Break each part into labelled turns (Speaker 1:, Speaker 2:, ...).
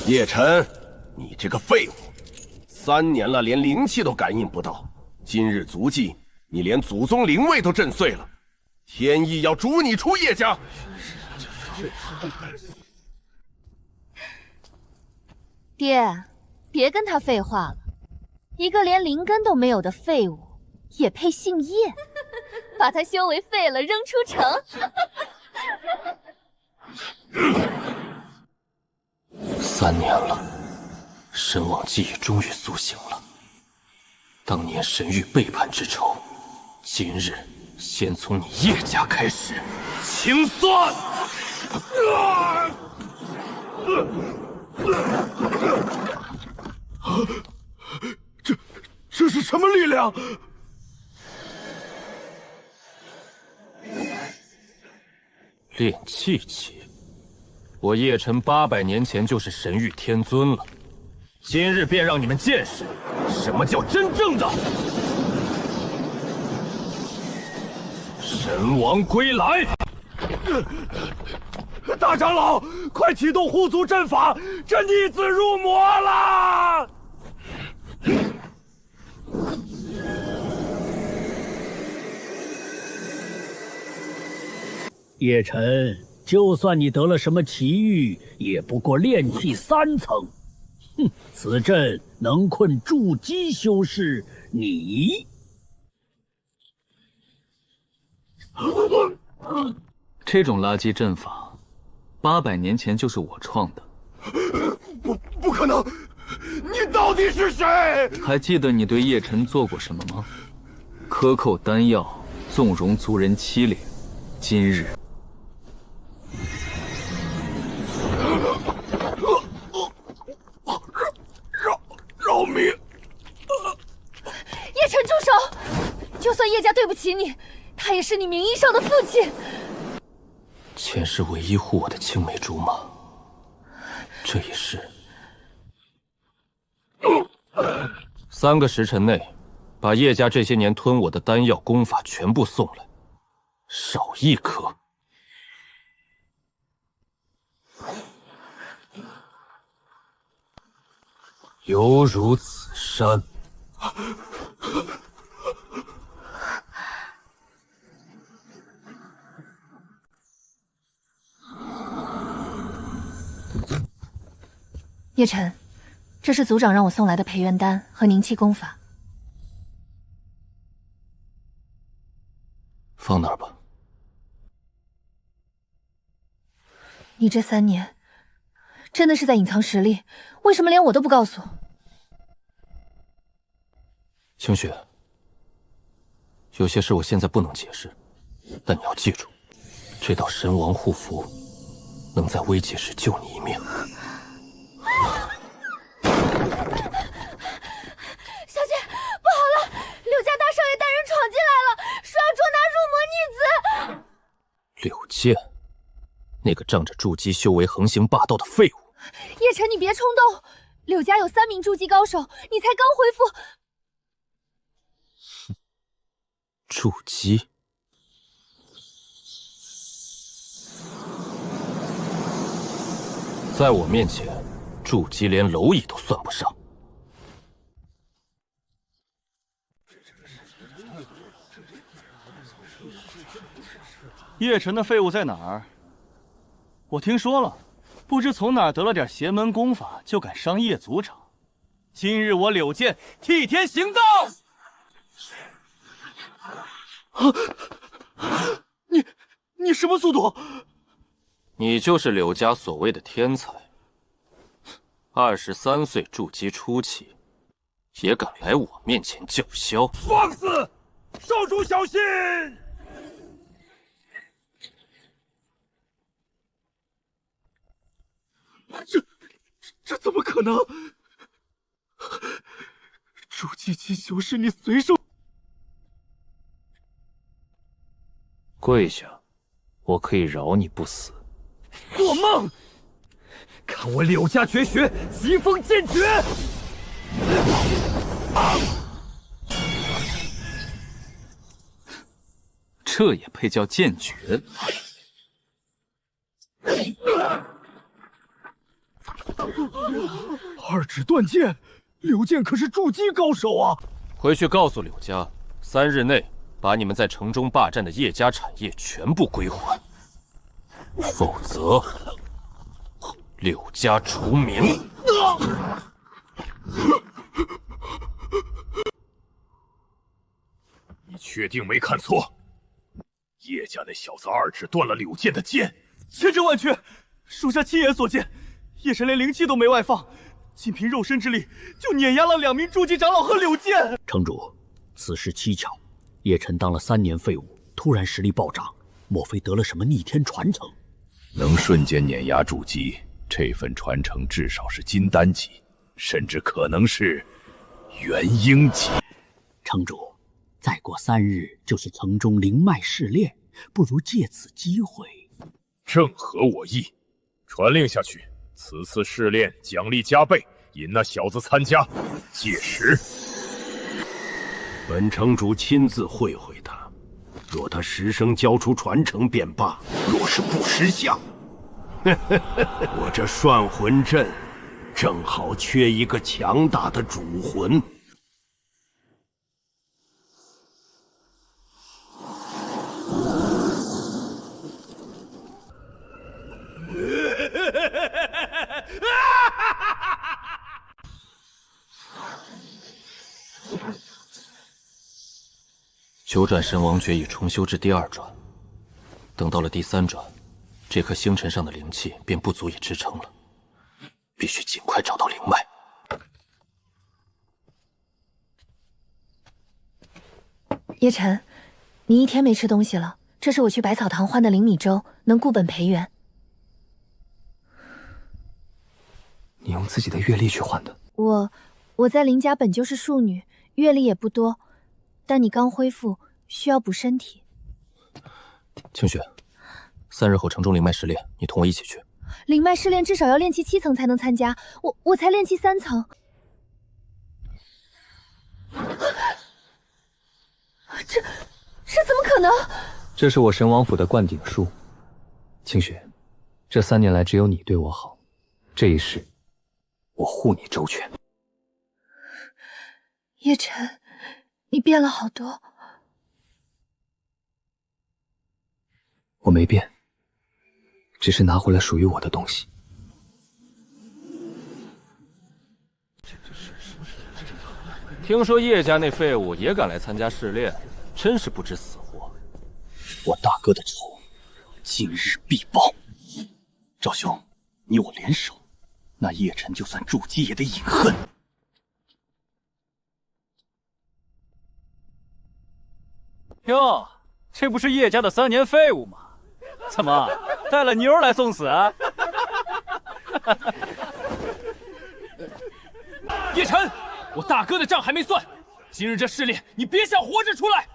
Speaker 1: 叶晨，你这个废物，3年了，连灵气都感应不到。今日足迹，你连祖宗灵位都震碎了，天意要逐你出叶家。
Speaker 2: 爹，别跟他废话了，一个连灵根都没有的废物，也配姓叶？把他修为废了，扔出城。
Speaker 3: 3年了，神王记忆终于苏醒了。当年神域背叛之仇，今日先从你叶家开始清算。
Speaker 1: 这是什么力量？
Speaker 3: 炼气期，我叶晨800年前就是神域天尊了，今日便让你们见识什么叫真正的神王归来！
Speaker 1: 大长老，快启动护族阵法，这逆子入魔了！
Speaker 4: 叶晨，就算你得了什么奇遇，也不过炼气3层。哼，此阵能困筑基修士，你
Speaker 5: 这种垃圾阵法，800年前就是我创的。
Speaker 1: 不可能！你到底是谁？
Speaker 5: 还记得你对叶晨做过什么吗？克扣丹药，纵容族人欺凌。今日。
Speaker 1: 饶命！
Speaker 2: 叶晨，住手！就算叶家对不起你，他也是你名义上的父亲。
Speaker 3: 前世唯一护我的青梅竹马，这一世，3个时辰内，把叶家这些年吞我的丹药功法全部送来，少1颗。犹如此山。
Speaker 2: 叶晨，这是族长让我送来的培元丹和凝气功法。
Speaker 3: 放那儿吧。
Speaker 2: 你这3年真的是在隐藏实力，为什么连我都不告诉？
Speaker 3: 清雪，有些事我现在不能解释，但你要记住，这道神王护符能在危急时救你一命。
Speaker 2: 小姐，不好了！柳家大少爷带人闯进来了，说要捉拿入魔逆子。
Speaker 3: 柳剑，那个仗着筑基修为横行霸道的废物。
Speaker 2: 叶晨，你别冲动，柳家有3名筑基高手，你才刚恢复。
Speaker 3: 筑基，在我面前，筑基连蝼蚁都算不上。
Speaker 6: 叶晨的废物在哪儿？我听说了，不知从哪儿得了点邪门功法，就敢伤叶族长。今日我柳剑替天行道！
Speaker 1: 你什么速度？
Speaker 3: 你就是柳家所谓的天才，23岁筑基初期，也敢来我面前叫嚣？
Speaker 1: 放肆！少主小心！这怎么可能？筑基期修士，你随手
Speaker 3: 跪下，我可以饶你不死。
Speaker 1: 做梦！看我柳家绝学疾风剑诀！
Speaker 5: 这也配叫剑诀？
Speaker 4: 二指断剑，柳剑可是筑基高手啊！
Speaker 3: 回去告诉柳家，3日内把你们在城中霸占的叶家产业全部归还，否则柳家除名。
Speaker 7: 你确定没看错？叶家那小子二指断了柳剑的剑，
Speaker 6: 千真万确，属下亲眼所见。叶晨连灵气都没外放，仅凭肉身之力就碾压了2名筑基长老和柳剑。
Speaker 4: 城主，此事蹊跷。叶晨当了3年废物，突然实力暴涨，莫非得了什么逆天传承？
Speaker 7: 能瞬间碾压筑基，这份传承至少是金丹级，甚至可能是元婴级。
Speaker 4: 城主，再过3日就是城中灵脉试炼，不如借此机会。
Speaker 7: 正合我意，传令下去，此次试炼奖励加倍，引那小子参加。届时，
Speaker 1: 本城主亲自会会他，若他实声交出传承便罢，若是不识相，我这涮魂阵正好缺一个强大的主魂。
Speaker 3: 九转神王诀已重修至第2转，等到了第3转，这颗星辰上的灵气便不足以支撑了，必须尽快找到灵脉。
Speaker 2: 叶晨，你1天没吃东西了，这是我去百草堂换的灵米粥，能固本培元。
Speaker 5: 你用自己的阅历去换的？
Speaker 2: 我在林家本就是庶女，阅历也不多，但你刚恢复，需要补身体。
Speaker 3: 清雪，3日后城中灵脉试炼，你同我一起去。
Speaker 2: 灵脉试炼至少要炼气7层才能参加，我才炼气3层。这怎么可能？
Speaker 5: 这是我神王府的灌顶术。清雪，这3年来只有你对我好，这一世我护你周全。
Speaker 2: 叶晨，你变了好多。
Speaker 5: 我没变，只是拿回了属于我的东西。
Speaker 3: 听说叶家那废物也敢来参加试炼，真是不知死活。
Speaker 4: 我大哥的仇，今日必报。赵兄，你我联手，那叶晨就算筑基也得饮恨。
Speaker 6: 哟，这不是叶家的3年废物吗？怎么带了妞来送死啊？
Speaker 5: 叶晨，我大哥的账还没算，今日这试炼你别想活着出来。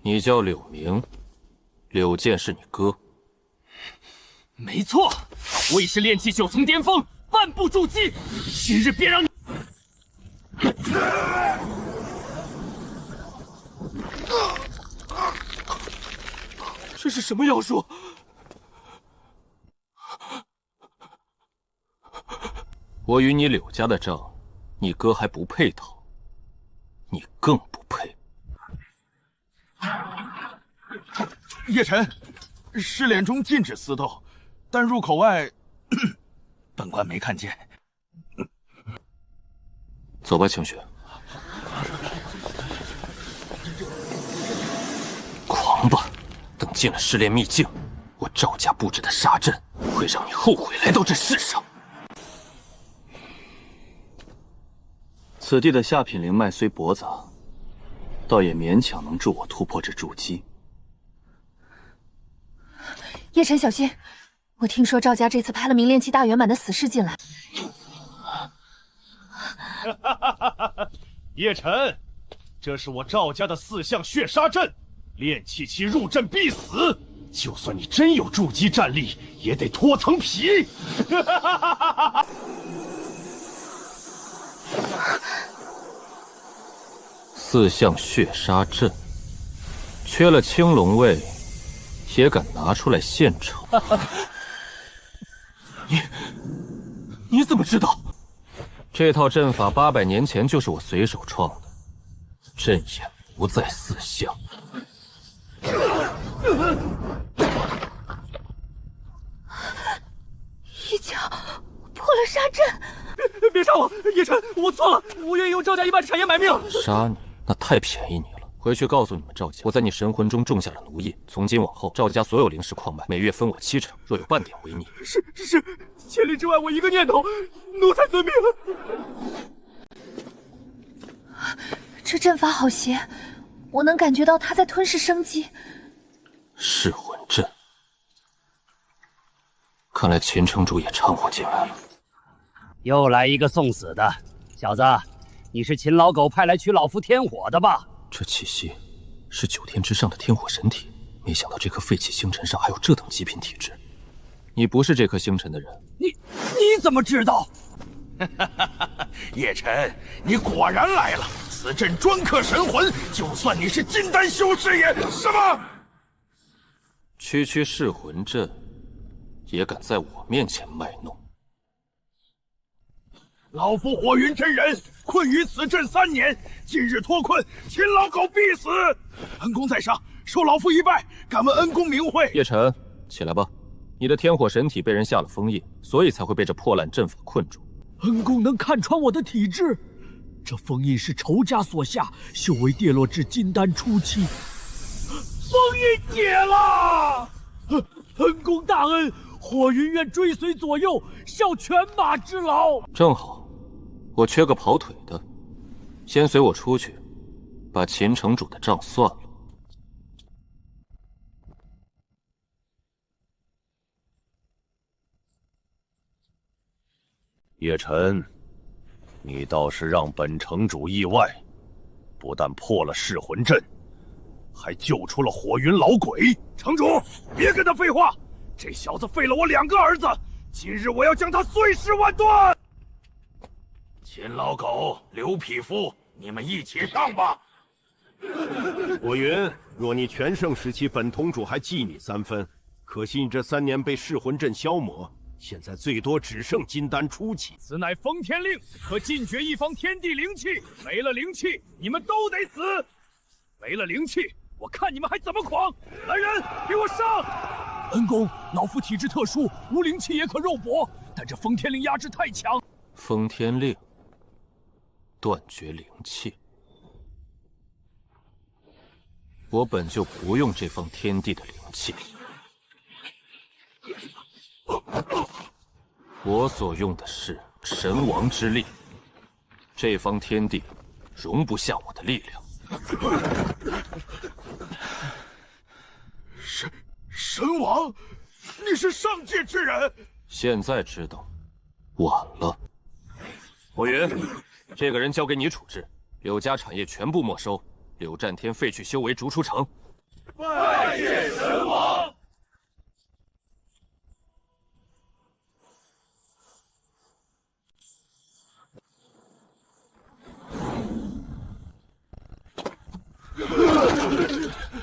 Speaker 3: 你叫柳明，柳剑是你哥。
Speaker 5: 没错，我已是炼气9层巅峰，半步筑基，今日便让你。
Speaker 3: 这是什么妖术？我与你柳家的账，你哥还不配讨，你更不配。
Speaker 7: 叶晨，试炼中禁止私斗，但入口外，本官没看见。
Speaker 3: 走吧，清雪。狂吧！等进了试炼秘境，我赵家布置的杀阵会让你后悔来到这世上。
Speaker 6: 此地的下品灵脉虽驳杂，倒也勉强能助我突破这筑基。
Speaker 2: 叶晨，小心！我听说赵家这次派了名炼气大圆满的死士进来。
Speaker 7: 叶晨，这是我赵家的4象血杀阵，炼气期入阵必死。就算你真有筑基战力，也得脱层皮。
Speaker 3: 4象血杀阵，缺了青龙位，也敢拿出来献丑？你怎么知道？这套阵法800年前就是我随手创的，阵眼不在四象。
Speaker 2: 一脚破了杀阵。
Speaker 6: 别杀我，叶晨，我错了，我愿意用赵家一半产业买命。
Speaker 3: 杀你，那太便宜你了。回去告诉你们赵家，我在你神魂中种下了奴业，从今往后，赵家所有灵石矿脉每月分我7成，若有半点违逆，
Speaker 6: 是，千里之外我一个念头，奴才遵命。
Speaker 2: 这阵法好邪，我能感觉到它在吞噬生机。
Speaker 3: 噬魂阵，看来秦城主也掺和进来了。
Speaker 8: 又来一个送死的，小子，你是秦老狗派来取老夫天火的吧？
Speaker 3: 这气息是9天之上的天火神体，没想到这颗废弃星辰上还有这等极品体质。你不是这颗星辰的人，
Speaker 8: 你怎么知道？
Speaker 7: 叶晨，你果然来了！此阵专克神魂，就算你是金丹修士也……什么？
Speaker 3: 区区噬魂阵，也敢在我面前卖弄？
Speaker 7: 老夫火云真人困于此阵3年，今日脱困，秦老狗必死。恩公在上，受老夫一拜，敢问恩公名讳？
Speaker 3: 叶晨，起来吧。你的天火神体被人下了封印，所以才会被这破烂阵法困住。
Speaker 4: 恩公能看穿我的体质，这封印是仇家所下，修为跌落至金丹初期。
Speaker 7: 封印解了！
Speaker 4: 恩公大恩，火云愿追随左右，效犬马之劳。
Speaker 3: 正好，我缺个跑腿的，先随我出去，把秦城主的账算了。
Speaker 7: 叶晨，你倒是让本城主意外，不但破了噬魂阵，还救出了火云老鬼。城主，别跟他废话，这小子废了我2个儿子，今日我要将他碎尸万段。秦老狗、刘匹夫，你们一起上吧。
Speaker 1: 火云，若你全盛时期，本同主还记你3分，可惜你这3年被噬魂阵消磨。现在最多只剩金丹初期。
Speaker 7: 此乃封天令，可禁绝一方天地灵气，没了灵气，你们都得死。没了灵气，我看你们还怎么狂！来人，给我上！
Speaker 4: 恩公，老夫体质特殊，无灵气也可肉搏，但这封天令压制太强。
Speaker 3: 封天令，断绝灵气。我本就不用这方天地的灵气。我所用的是神王之力，这方天地容不下我的力量。
Speaker 7: 神王，你是上界之人？
Speaker 3: 现在知道，晚了。火云，这个人交给你处置，柳家产业全部没收，柳战天废去修为，逐出城。
Speaker 7: 拜谢神王。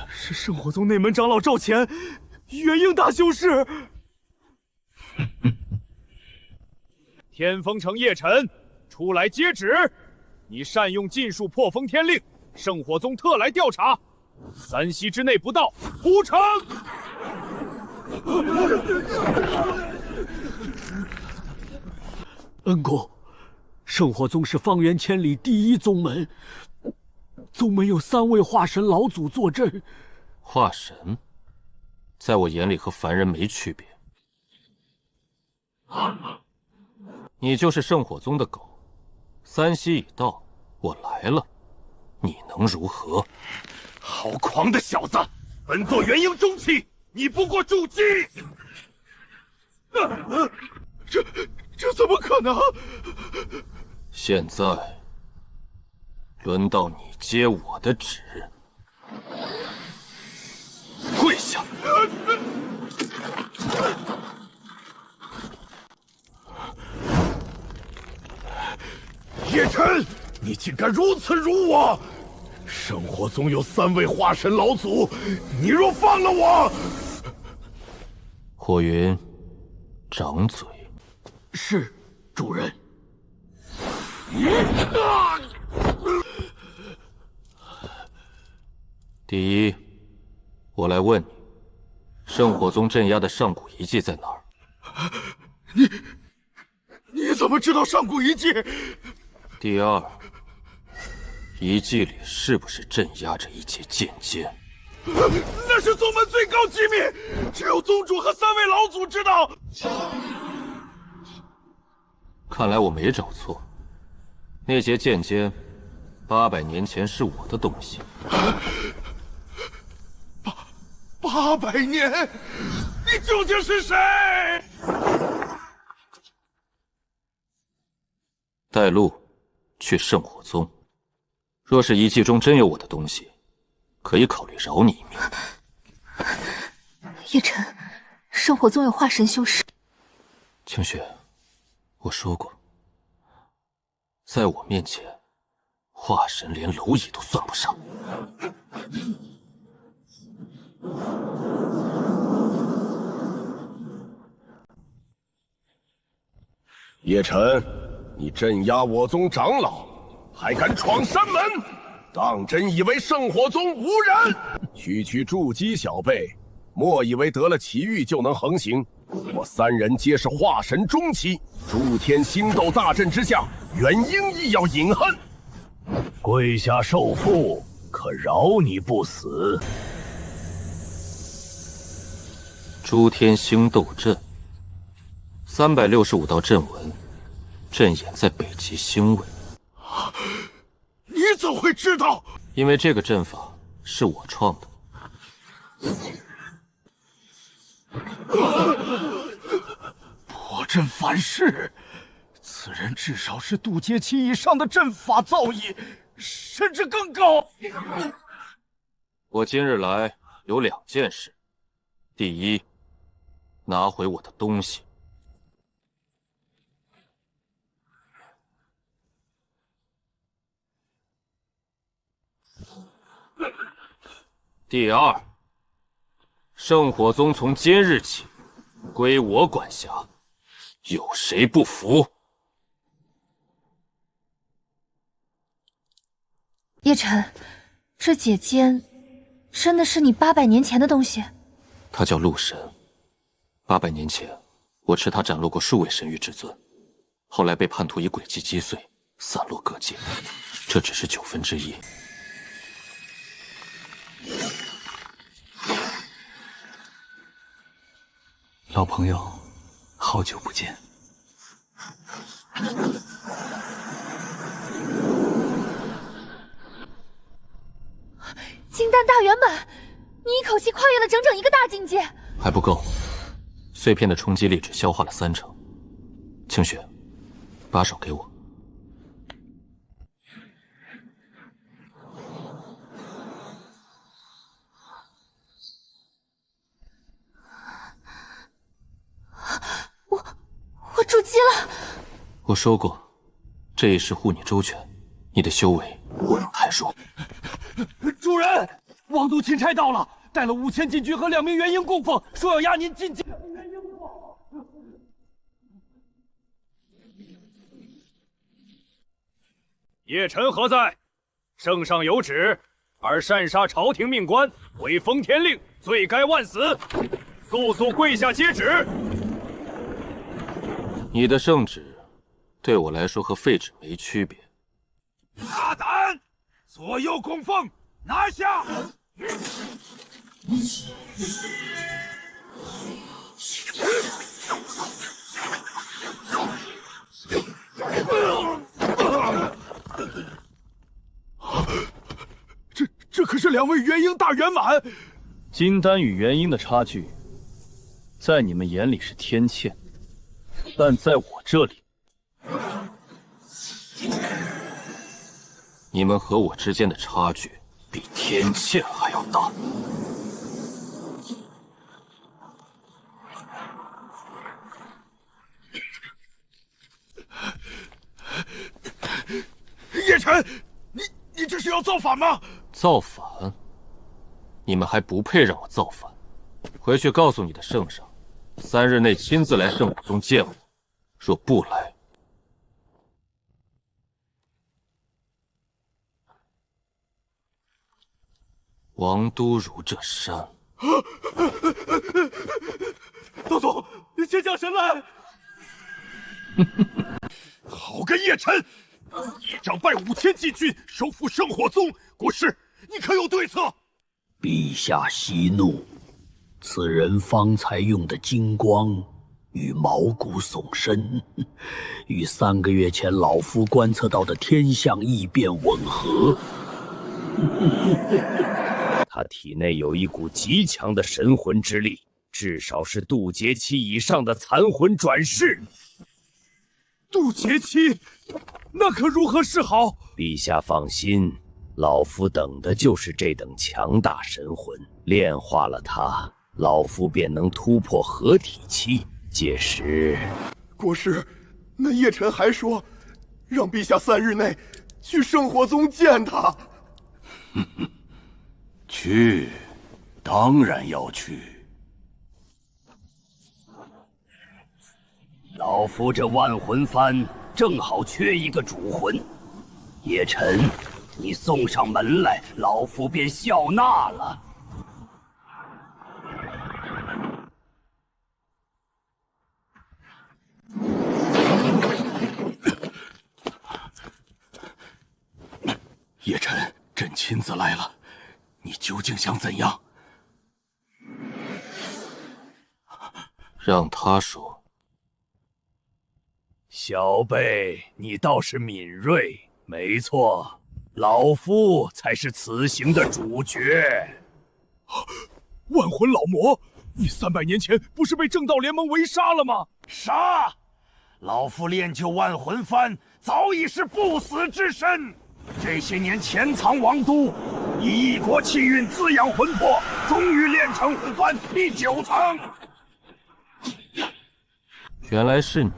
Speaker 6: 是圣火宗内门长老赵乾，元婴大修士。
Speaker 7: 天风城叶晨，出来接旨！你擅用禁术破封天令，圣火宗特来调查，3息之内不到，屠城！
Speaker 4: 恩公，圣火宗是方圆千里第一宗门，宗门有3位化神老祖坐镇。
Speaker 3: 化神，在我眼里和凡人没区别。你就是圣火宗的狗，3息已到，我来了，你能如何？
Speaker 7: 好狂的小子！本座元婴中期，你不过筑基。这怎么可能？
Speaker 3: 现在轮到你接我的旨。跪下！
Speaker 7: 叶晨，你竟敢如此辱我！圣火宗有3位化神老祖，你若放了我……
Speaker 3: 火云，掌嘴。
Speaker 4: 是。
Speaker 1: 主人。
Speaker 3: 第一，我来问你，圣火宗镇压的上古遗迹在哪儿？
Speaker 1: 你怎么知道上古遗迹？
Speaker 3: 第二，遗迹里是不是镇压着一节剑尖？
Speaker 1: 那是宗门最高机密，只有宗主和3位老祖知道。
Speaker 3: 看来我没找错，那节剑尖800年前是我的东西。
Speaker 1: 800年，你究竟是谁？
Speaker 3: 带路去圣火宗，若是遗迹中真有我的东西，可以考虑饶你一命。
Speaker 2: 叶晨，圣火宗有化神修士。
Speaker 3: 清雪，我说过，在我面前，化神连蝼蚁都算不上。
Speaker 1: 叶晨，你镇压我宗长老，还敢闯山门，当真以为圣火宗无人？区筑基小辈，莫以为得了奇遇就能横行。我3人皆是化神中期，诸天星斗大阵之下，元婴亦要饮恨。
Speaker 4: 跪下受缚，可饶你不死。
Speaker 3: 诸天星斗阵，365道阵纹，阵眼在北极星位。
Speaker 1: 你怎会知道？
Speaker 3: 因为这个阵法是我创的。
Speaker 1: 破阵反噬，此人至少是渡阶期以上的阵法造诣，甚至更高。
Speaker 3: 我今日来有2件事：第一，拿回我的东西；第二，圣火宗从今日起归我管辖，有谁不服？
Speaker 2: 叶晨，这解尖真的是你800年前的东西？
Speaker 3: 他叫陆神，800年前我持他斩落过数位神域至尊，后来被叛徒以诡计击碎，散落各界。这只是1/9。
Speaker 5: 老朋友，好久不见。
Speaker 2: 金丹大圆满，你一口气跨越了整整一个大境界。
Speaker 3: 还不够，碎片的冲击力只消化了30%。清雪，把手给我。
Speaker 2: 我筑基了。
Speaker 3: 我说过，这一世护你周全，你的修为我让太弱。
Speaker 6: 主人，王都钦差到了，带了5000禁军和2名元婴供奉，说要押您进京。
Speaker 7: 叶晨何在？圣上有旨，而擅杀朝廷命官，违封天令，罪该万死。速速跪下接旨。
Speaker 3: 你的圣旨，对我来说和废纸没区别。
Speaker 1: 大胆！左右供奉，拿下！这可是2位元婴大圆满。
Speaker 6: 金丹与元婴的差距，在你们眼里是天堑，但在我这里，
Speaker 3: 你们和我之间的差距比天堑还要大。
Speaker 1: 叶晨，你这是要造反吗？
Speaker 3: 造反？你们还不配让我造反。回去告诉你的圣上，3日内亲自来圣武宗见我，若不来，王都如这山。
Speaker 6: 道宗，先将神来！
Speaker 7: 好个叶辰，一掌败5000禁军，收复圣火宗，国师，你可有对策？
Speaker 4: 陛下息怒，此人方才用的金光与毛骨悚身，与3个月前老夫观测到的天象异变吻合。
Speaker 7: 他体内有一股极强的神魂之力，至少是渡劫期以上的残魂转世。
Speaker 6: 渡劫期，那可如何是好？
Speaker 7: 陛下放心，老夫等的就是这等强大神魂，炼化了他，老夫便能突破合体期。届时，
Speaker 9: 国师，那叶辰还说，让陛下3日内去圣火宗见他。
Speaker 7: 去，当然要去。
Speaker 8: 老夫这万魂幡正好缺一个主魂，叶辰，你送上门来，老夫便笑纳了。
Speaker 7: 叶辰，朕亲自来了，你究竟想怎样？
Speaker 3: 让他说。
Speaker 7: 小辈，你倒是敏锐。没错，老夫才是此行的主角。
Speaker 6: 万魂老魔，你300年前不是被正道联盟围杀了吗？
Speaker 7: 杀！老夫练就万魂幡，早已是不死之身。这些年潜藏王都，以异国气运滋养魂魄，终于练成魂幡第9层。
Speaker 3: 原来是你。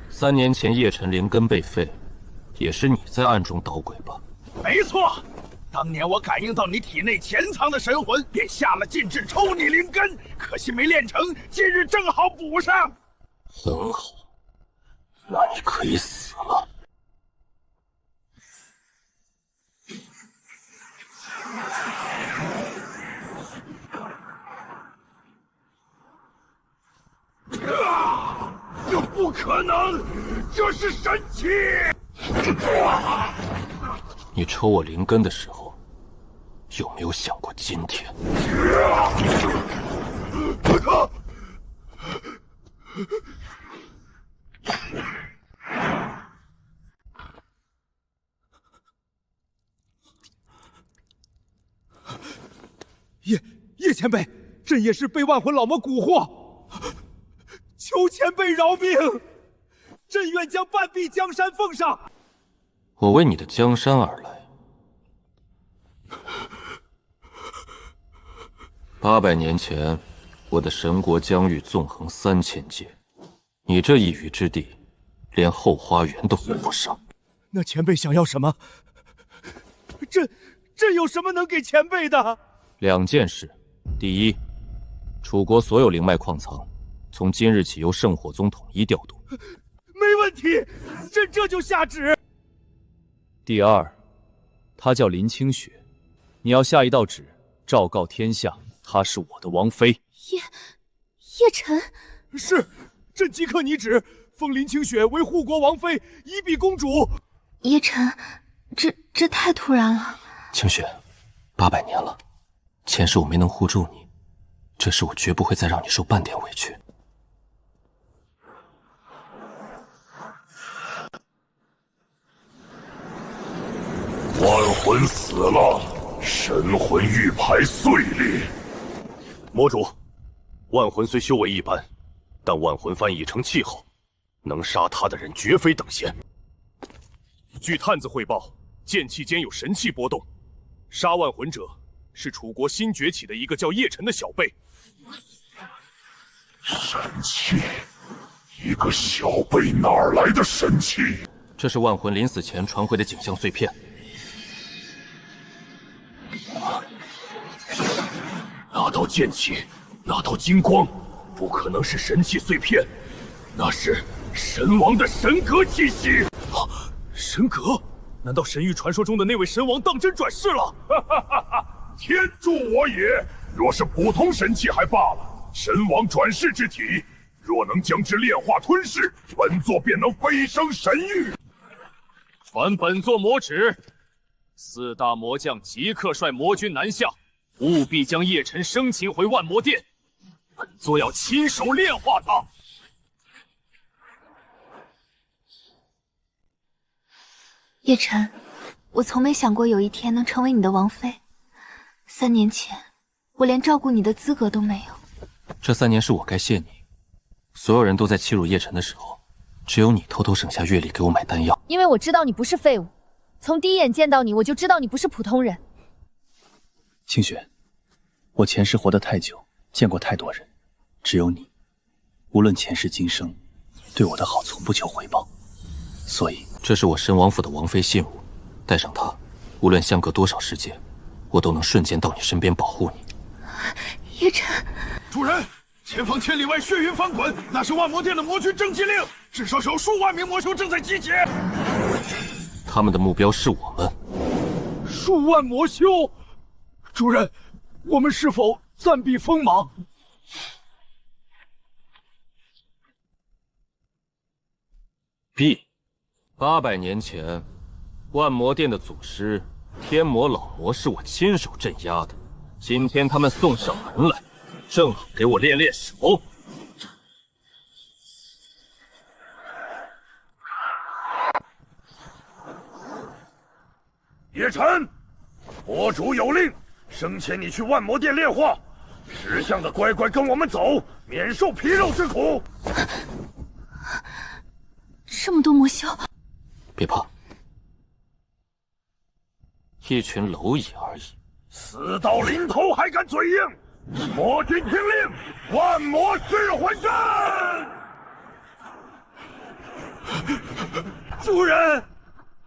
Speaker 3: 3年前叶辰灵根被废，也是你在暗中捣鬼吧？
Speaker 7: 没错，当年我感应到你体内潜藏的神魂，便下了禁制抽你灵根，可惜没练成，今日正好补上。
Speaker 3: 很好，那你可以死了。
Speaker 7: 这不可能，这是神器！
Speaker 3: 你抽我灵根的时候，有没有想过今天？
Speaker 6: 叶前辈，朕也是被万魂老魔蛊惑，求前辈饶命！朕愿将半壁江山奉上。
Speaker 3: 我为你的江山而来。800年前，我的神国疆域纵横3000界，你这一隅之地，连后花园都比不上。
Speaker 6: 那前辈想要什么？朕有什么能给前辈的
Speaker 3: ？2件事。第一，楚国所有灵脉矿藏，从今日起由圣火宗统一调度。
Speaker 6: 没问题，朕这就下旨。
Speaker 3: 第二，她叫林清雪，你要下一道旨，昭告天下，她是我的王妃。
Speaker 2: 叶辰，
Speaker 6: 是，朕即刻拟旨，封林清雪为护国王妃，一臂公主。
Speaker 2: 叶辰，这太突然了。
Speaker 3: 清雪，800年了，前世我没能护住你，这事我绝不会再让你受半点委屈。
Speaker 7: 万魂死了，神魂玉牌碎裂。
Speaker 1: 魔主，万魂虽修为一般，但万魂幡已成气候，能杀他的人绝非等闲。
Speaker 10: 据探子汇报，剑气间有神气波动，杀万魂者是楚国新崛起的一个叫叶辰的小辈。
Speaker 7: 神气？一个小辈哪儿来的神气？
Speaker 3: 这是万魂临死前传回的景象碎片。
Speaker 7: 那道剑气，那道金光，不可能是神气碎片，那是神王的神格气息。
Speaker 10: 神格？难道神域传说中的那位神王当真转世了？天助我也！若是普通神器还罢了，神王转世之体，若能将之炼化吞噬，本座便能飞升神域。
Speaker 11: 传本座魔旨，4大魔将即刻率魔军南下，务必将叶辰生擒回万魔殿。本座要亲手炼化他。
Speaker 2: 叶辰，我从没想过有一天能成为你的王妃。3年前，我连照顾你的资格都没有。
Speaker 3: 这3年是我该谢你。所有人都在欺辱叶辰的时候，只有你偷偷省下月例给我买丹药。
Speaker 2: 因为我知道你不是废物，从第一眼见到你，我就知道你不是普通人。
Speaker 12: 清雪，我前世活得太久，见过太多人，只有你，无论前世今生，对我的好从不求回报。所以，
Speaker 3: 这是我神王府的王妃信物，带上它，无论相隔多少世界，我都能瞬间到你身边保护你。
Speaker 2: 叶辰，
Speaker 10: 主人，前方千里外血云翻滚，那是万魔殿的魔军征集令，至少有数万名魔修正在集结。
Speaker 3: 他们的目标是我们。
Speaker 9: 数万魔修，主人，我们是否暂避锋芒
Speaker 3: ？800年前，万魔殿的祖师天魔老魔是我亲手镇压的。今天他们送上门来，正好给我练练手。
Speaker 10: 叶辰，佛主有令，生前你去万魔殿炼化，识相的乖乖跟我们走，免受皮肉之苦。
Speaker 2: 这么多魔修，
Speaker 3: 别怕，一群蝼蚁而已。
Speaker 10: 死到临头还敢嘴硬！魔军听令，万魔噬魂阵！
Speaker 9: 主人，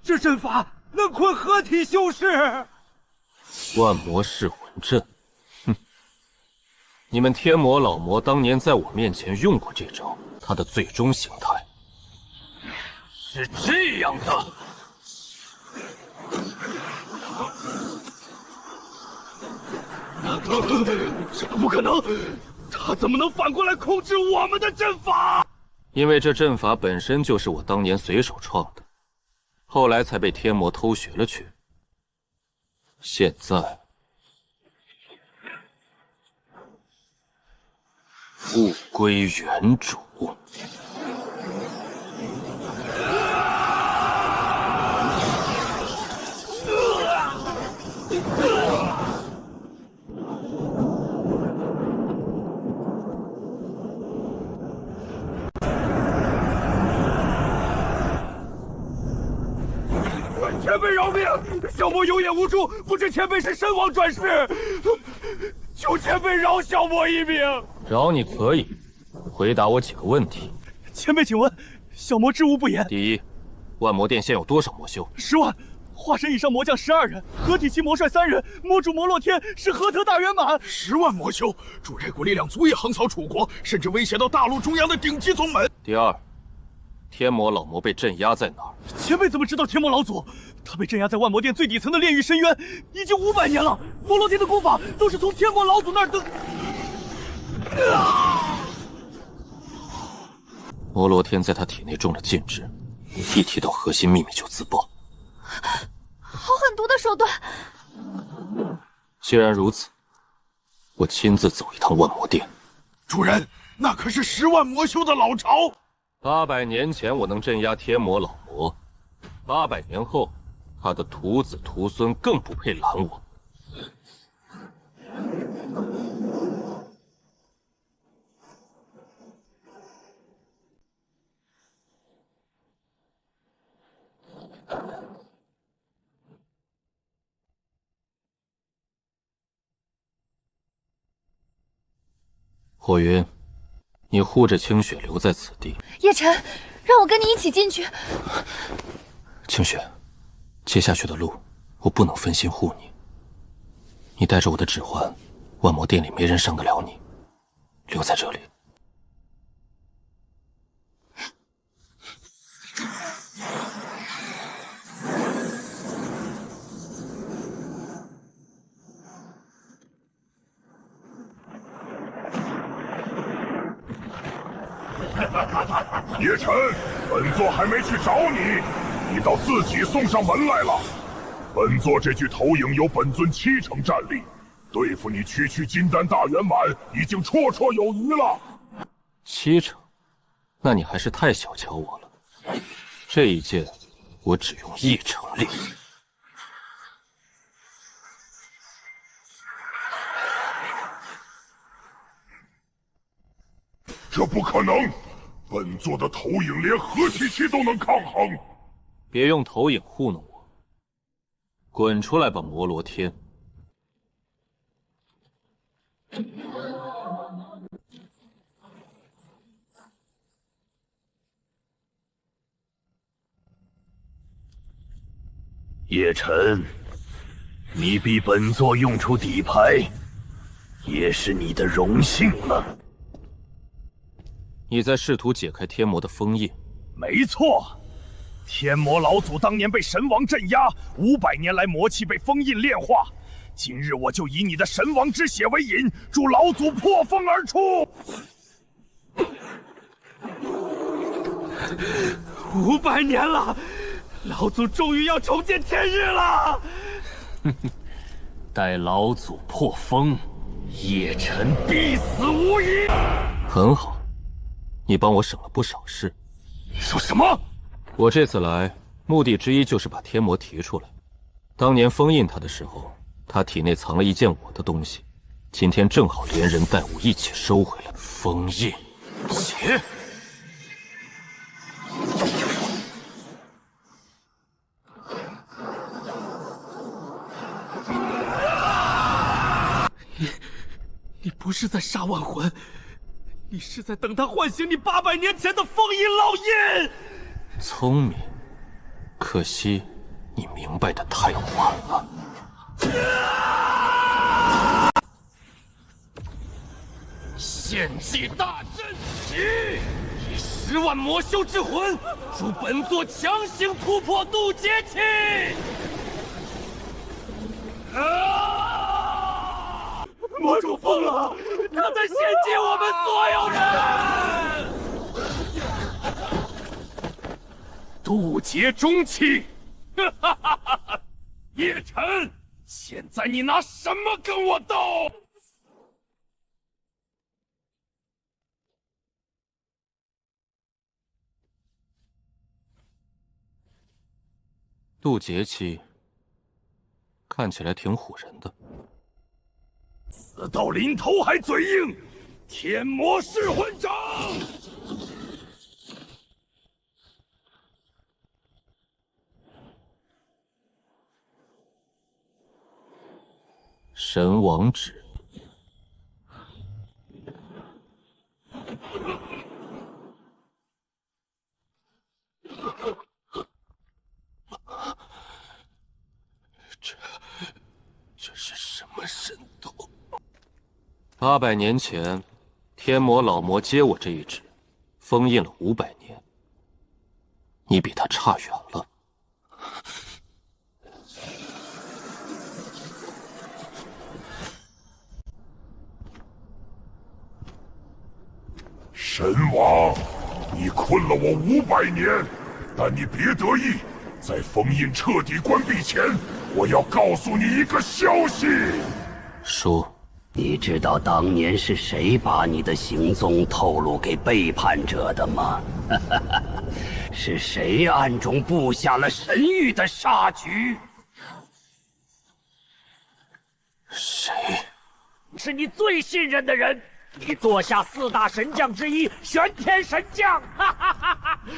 Speaker 9: 这阵法能困合体修士。
Speaker 3: 万魔噬魂阵，哼！你们天魔老魔当年在我面前用过这招，它的最终形态是这样的。
Speaker 9: 这不可能！他怎么能反过来控制我们的阵法？
Speaker 3: 因为这阵法本身就是我当年随手创的，后来才被天魔偷学了去。现在物归原主。
Speaker 9: 前辈饶命！小魔有眼无珠，不知前辈是神王转世，求前辈饶小魔一命。
Speaker 3: 饶你可以，回答我几个问题。
Speaker 6: 前辈，请问，小魔知无不言。
Speaker 3: 第一，万魔殿现有多少魔修
Speaker 6: ？10万。化神以上魔将12人，合体期魔帅3人，魔主魔洛天是合特大圆满。
Speaker 9: 10万魔修，助这股力量足以横扫楚国，甚至威胁到大陆中央的顶级宗门。
Speaker 3: 第二，天魔老魔被镇压在哪儿？
Speaker 6: 前辈怎么知道天魔老祖？他被镇压在万魔殿最底层的炼狱深渊，已经500年了。魔罗天的功法都是从天魔老祖那儿得。
Speaker 3: 魔罗天在他体内中了禁制，一提到核心秘密就自爆。
Speaker 2: 好狠毒的手段！
Speaker 3: 既然如此，我亲自走一趟万魔殿。
Speaker 9: 主人，那可是10万魔修的老巢。
Speaker 3: 800年前我能镇压天魔老魔，800年后，他的徒子徒孙更不配拦我。火云，你护着清雪留在此地。
Speaker 2: 叶辰，让我跟你一起进去。
Speaker 3: 清雪，接下去的路我不能分心护你。你带着我的指环，万魔殿里没人伤得了你。留在这里。
Speaker 10: 叶晨，本座还没去找你，你倒自己送上门来了。本座这具投影有本尊70%战力，对付你区区金丹大圆满已经绰绰有余了。
Speaker 3: 70%？那你还是太小瞧我了。这一剑，我只用1成力。
Speaker 10: 这不可能！本座的投影连合体期都能抗衡。
Speaker 3: 别用投影糊弄我！滚出来吧，摩罗天！
Speaker 4: 叶晨，你逼本座用出底牌，也是你的荣幸了。
Speaker 3: 你在试图解开天魔的封印？
Speaker 7: 没错，天魔老祖当年被神王镇压，500年来魔气被封印炼化。今日我就以你的神王之血为引，助老祖破封而出。
Speaker 9: 500年了，老祖终于要重见天日了。
Speaker 3: 待老祖破封，叶晨必死无疑。很好。你帮我省了不少事。
Speaker 7: 说什么？
Speaker 3: 我这次来，目的之一就是把天魔提出来。当年封印他的时候，他体内藏了一件我的东西，今天正好连人带物一起收回来。封印血。
Speaker 9: 你不是在杀万魂。你是在等他唤醒你800年前的封印烙印。
Speaker 3: 聪明，可惜你明白的太晚了。
Speaker 9: 献祭大阵起，以10万魔修之魂助本座强行突破渡劫期。魔主疯了，他在献祭我们所有人。
Speaker 7: 渡劫中期，叶晨，现在你拿什么跟我斗？
Speaker 3: 渡劫期，看起来挺唬人的。
Speaker 7: 死到临头还嘴硬，天魔噬魂掌！
Speaker 3: 神王指。这是什么神通？800年前，天魔老魔接我这一指，封印了500年。你比他差远了。
Speaker 10: 神王，你困了我500年，但你别得意，在封印彻底关闭前，我要告诉你一个消息。
Speaker 3: 说。
Speaker 8: 你知道当年是谁把你的行踪透露给背叛者的吗？是谁暗中布下了神域的杀局？
Speaker 3: 谁？
Speaker 13: 是你最信任的人，你座下4大神将之一玄天神将。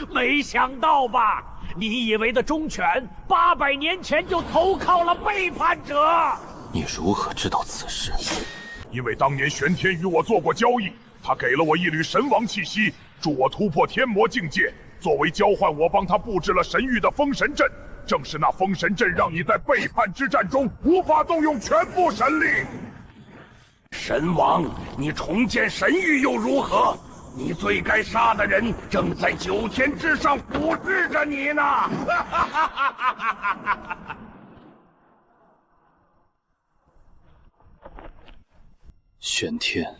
Speaker 13: 没想到吧？你以为的忠犬，800年前就投靠了背叛者。
Speaker 3: 你如何知道此事？
Speaker 10: 因为当年玄天与我做过交易，他给了我一缕神王气息，助我突破天魔境界。作为交换，我帮他布置了神域的封神阵。正是那封神阵，让你在背叛之战中无法动用全部神力。
Speaker 9: 神王，你重建神域又如何？你最该杀的人正在9天之上俯视着你呢！
Speaker 12: 玄天，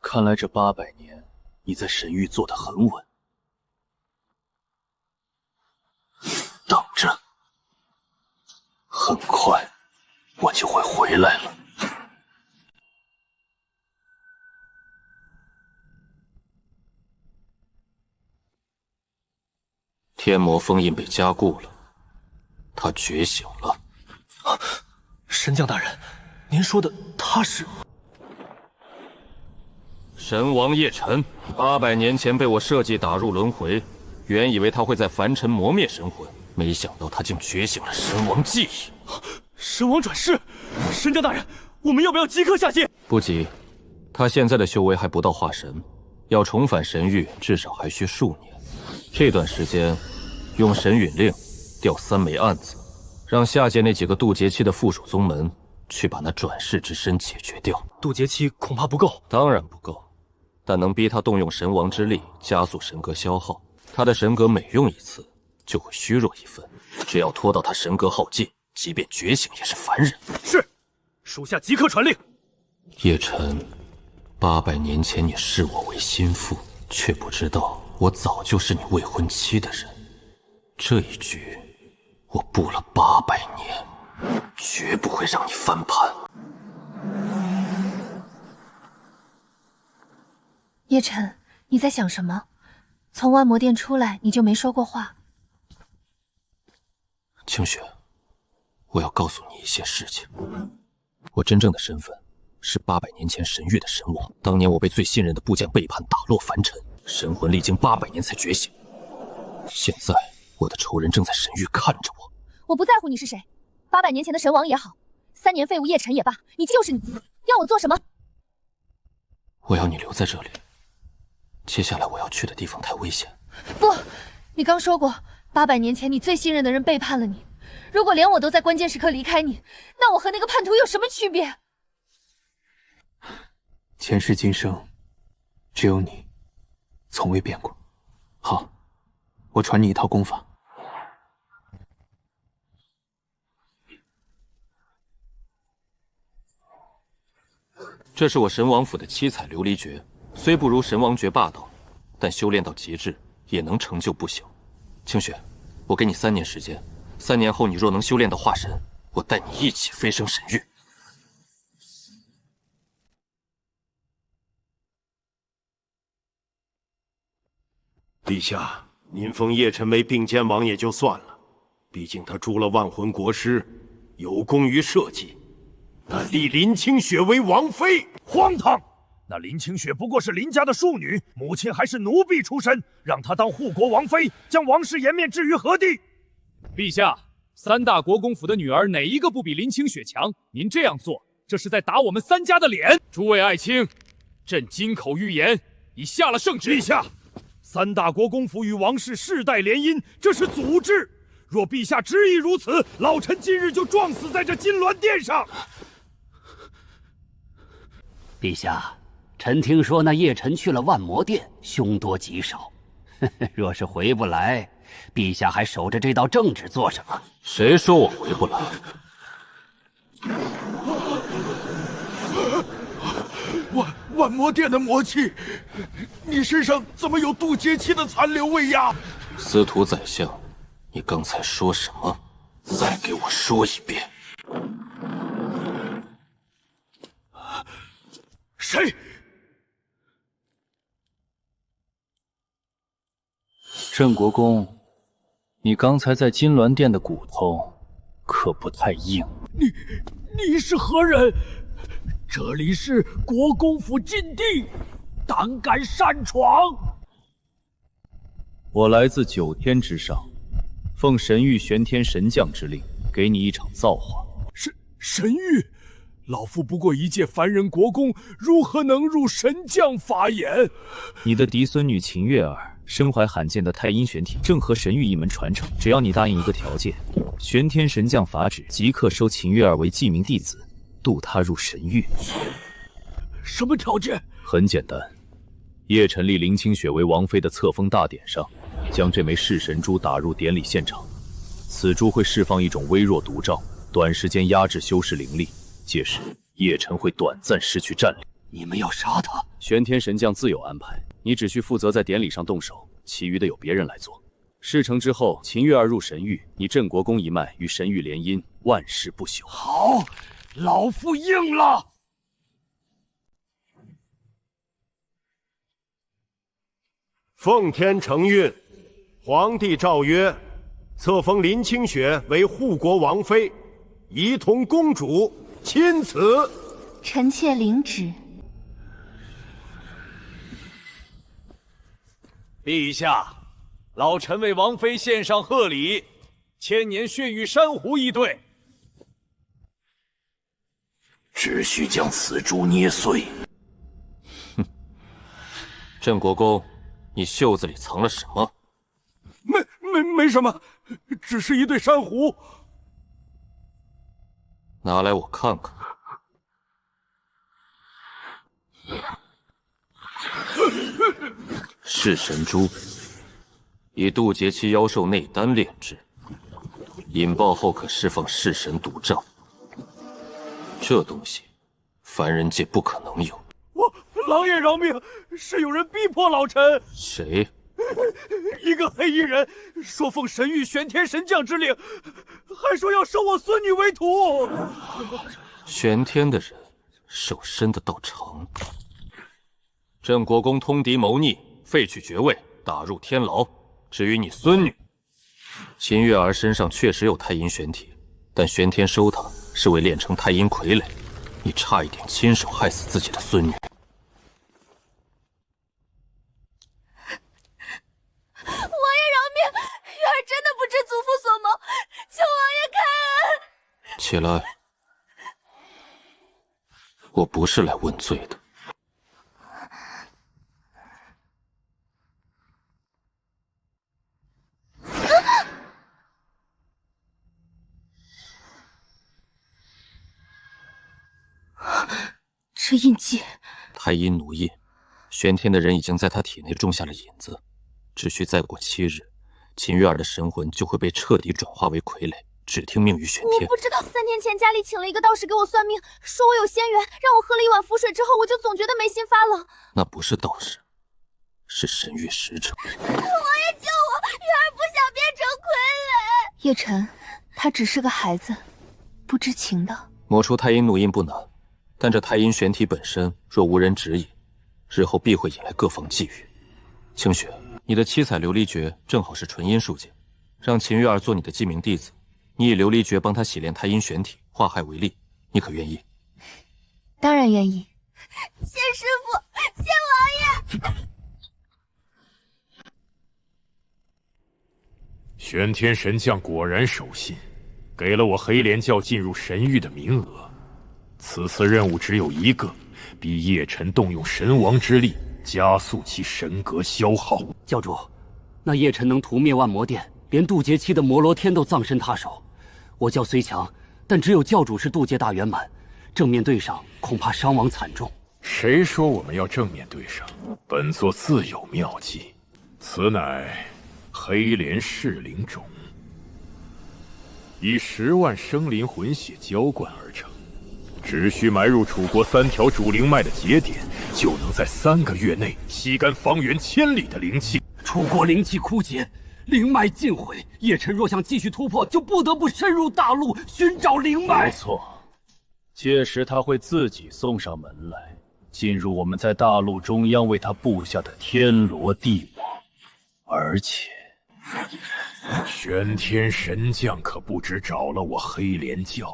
Speaker 12: 看来这800年你在神域坐得很稳。
Speaker 3: 很快，我就会回来了。天魔封印被加固了，他觉醒了。
Speaker 12: 神将大人，您说的他是？
Speaker 3: 神王叶辰，800年前被我设计打入轮回，原以为他会在凡尘磨灭神魂，没想到他竟觉醒了神王记忆。
Speaker 6: 神王转世，神将大人，我们要不要即刻下界？
Speaker 3: 不急，他现在的修为还不到化神，要重返神域至少还需数年。这段时间，用神陨令调3枚案子，让下界那几个渡劫期的附属宗门去把那转世之身解决掉。
Speaker 12: 渡劫期恐怕不够。
Speaker 3: 当然不够，但能逼他动用神王之力，加速神格消耗。他的神格每用一次，就会虚弱1分。只要拖到他神格耗尽，即便觉醒也是凡人。
Speaker 6: 是，属下即刻传令。
Speaker 3: 叶辰，800年前你视我为心腹，却不知道我早就是你未婚妻的人。这一局，我布了800年，绝不会让你翻盘。
Speaker 2: 叶辰，你在想什么？从万魔殿出来，你就没说过话。
Speaker 3: 清雪，我要告诉你一些事情。我真正的身份是800年前神域的神王。当年我被最信任的部将背叛，打落凡尘，神魂历经800年才觉醒。现在我的仇人正在神域看着我。
Speaker 2: 我不在乎你是谁，800年前的神王也好，3年废物叶辰也罢，你就是你，要我做什么？
Speaker 3: 我要你留在这里。接下来我要去的地方太危险。
Speaker 2: 不，你刚说过，800年前你最信任的人背叛了你。如果连我都在关键时刻离开你，那我和那个叛徒有什么区别？
Speaker 12: 前世今生，只有你，从未变过。好，我传你一套功法。
Speaker 3: 这是我神王府的7彩琉璃诀，虽不如神王诀霸道，但修炼到极致也能成就不小。清雪，我给你3年时间，3年后你若能修炼到化神，我带你一起飞升神域。
Speaker 1: 陛下，您封叶辰为并肩王也就算了，毕竟他诛了万魂国师，有功于社稷。但立林清雪为王妃，
Speaker 9: 荒唐！那林清雪不过是林家的庶女，母亲还是奴婢出身，让她当护国王妃，将王室颜面置于何地？
Speaker 11: 陛下，3大国公府的女儿哪一个不比林清雪强？您这样做，这是在打我们3家的脸！诸位爱卿，朕金口玉言，已下了圣旨。
Speaker 9: 陛下，3大国公府与王室世代联姻，这是祖制。若陛下执意如此，老臣今日就撞死在这金銮殿上。
Speaker 8: 陛下，臣听说那叶辰去了万魔殿，凶多吉少。若是回不来，陛下还守着这道圣旨做什么？
Speaker 3: 谁说我回不来？
Speaker 10: 万魔殿的魔气，你身上怎么有渡劫期的残留味呀？
Speaker 3: 司徒宰相，你刚才说什么？再给我说一遍。
Speaker 10: 谁？
Speaker 12: 镇国公，你刚才在金銮殿的骨头可不太硬。
Speaker 13: 你是何人？这里是国公府禁地，胆敢擅闯！
Speaker 12: 我来自9天之上，奉神域玄天神将之令，给你一场造化。
Speaker 10: 神域？老夫不过一介凡人国公，如何能入神将法眼？
Speaker 12: 你的嫡孙女秦月儿身怀罕见的太阴玄体，正合神域一门传承。只要你答应一个条件，玄天神将法旨即刻收秦月儿为记名弟子，渡她入神域。
Speaker 10: 什么条件？
Speaker 12: 很简单，叶辰立林清雪为王妃的册封大典上，将这枚噬神珠打入典礼现场。此珠会释放一种微弱毒瘴，短时间压制修士灵力。届时，叶辰会短暂失去战力。
Speaker 8: 你们要杀他？
Speaker 12: 玄天神将自有安排，你只需负责在典礼上动手，其余的由别人来做。
Speaker 11: 事成之后，秦月儿入神域，你镇国公一脉与神域联姻，万世不朽。
Speaker 13: 好，老夫应了。
Speaker 1: 奉天承运，皇帝诏曰：册封林清雪为护国王妃，仪同公主，钦此。
Speaker 2: 臣妾领旨。
Speaker 11: 陛下，老臣为王妃献上贺礼，千年血雨珊瑚一对。
Speaker 8: 只需将此珠捏碎。
Speaker 3: 镇国公，你袖子里藏了什么？
Speaker 6: 没什么，只是一对珊瑚。
Speaker 3: 拿来我看看。噬神珠，以渡劫期妖兽内丹炼制，引爆后可释放噬神毒瘴。这东西，凡人界不可能有。
Speaker 6: 狼爷饶命！是有人逼迫老臣。
Speaker 3: 谁？
Speaker 6: 一个黑衣人，说奉神域玄天神将之令，还说要收我孙女为徒。
Speaker 3: 玄天的人，手伸得倒长。镇国公通敌谋逆，废去爵位，打入天牢。至于你孙女，秦月儿身上确实有太阴玄体，但玄天收她是为炼成太阴傀儡。你差一点亲手害死自己的孙女。
Speaker 2: 王爷饶命！月儿真的不知祖父所谋，求王爷开恩。
Speaker 3: 起来，我不是来问罪的。
Speaker 2: 这印记，
Speaker 3: 太阴奴印，玄天的人已经在他体内种下了引子，只需再过7日，秦月儿的神魂就会被彻底转化为傀儡，只听命于玄天。
Speaker 2: 我不知道，3天前家里请了一个道士给我算命，说我有仙缘，让我喝了一碗符水之后，我就总觉得眉心发冷。
Speaker 3: 那不是道士，是神域使者。
Speaker 2: 王爷救我，月儿不想变成傀儡。叶晨，他只是个孩子，不知情的。
Speaker 3: 抹除太阴奴印不难，但这太阴玄体本身若无人指引，日后必会引来各方觊觎。清雪，你的七彩琉璃诀正好是纯阴术界，让秦月儿做你的记名弟子，你以琉璃诀帮他洗炼太阴玄体，化害为利，你可愿意？
Speaker 2: 当然愿意。谢师傅，谢王爷。
Speaker 10: 玄天神将果然守信，给了我黑莲教进入神域的名额。此次任务只有一个，逼叶晨动用神王之力，加速其神格消耗。
Speaker 8: 教主，那叶晨能屠灭万魔殿，连渡劫期的摩罗天都葬身他手。我教虽强，但只有教主是渡劫大圆满，正面对上恐怕伤亡惨重。
Speaker 10: 谁说我们要正面对上？本座自有妙计，此乃黑莲噬灵种，以10万生灵魂血浇灌而成，只需埋入楚国3条主灵脉的节点，就能在3个月内吸干方圆1000里的灵气。
Speaker 8: 楚国灵气枯竭，灵脉尽毁，叶晨若想继续突破，就不得不深入大陆寻找灵脉。
Speaker 11: 没错，届时他会自己送上门来，进入我们在大陆中央为他布下的天罗地网，而且
Speaker 10: 玄天神将可不止找了我黑莲教，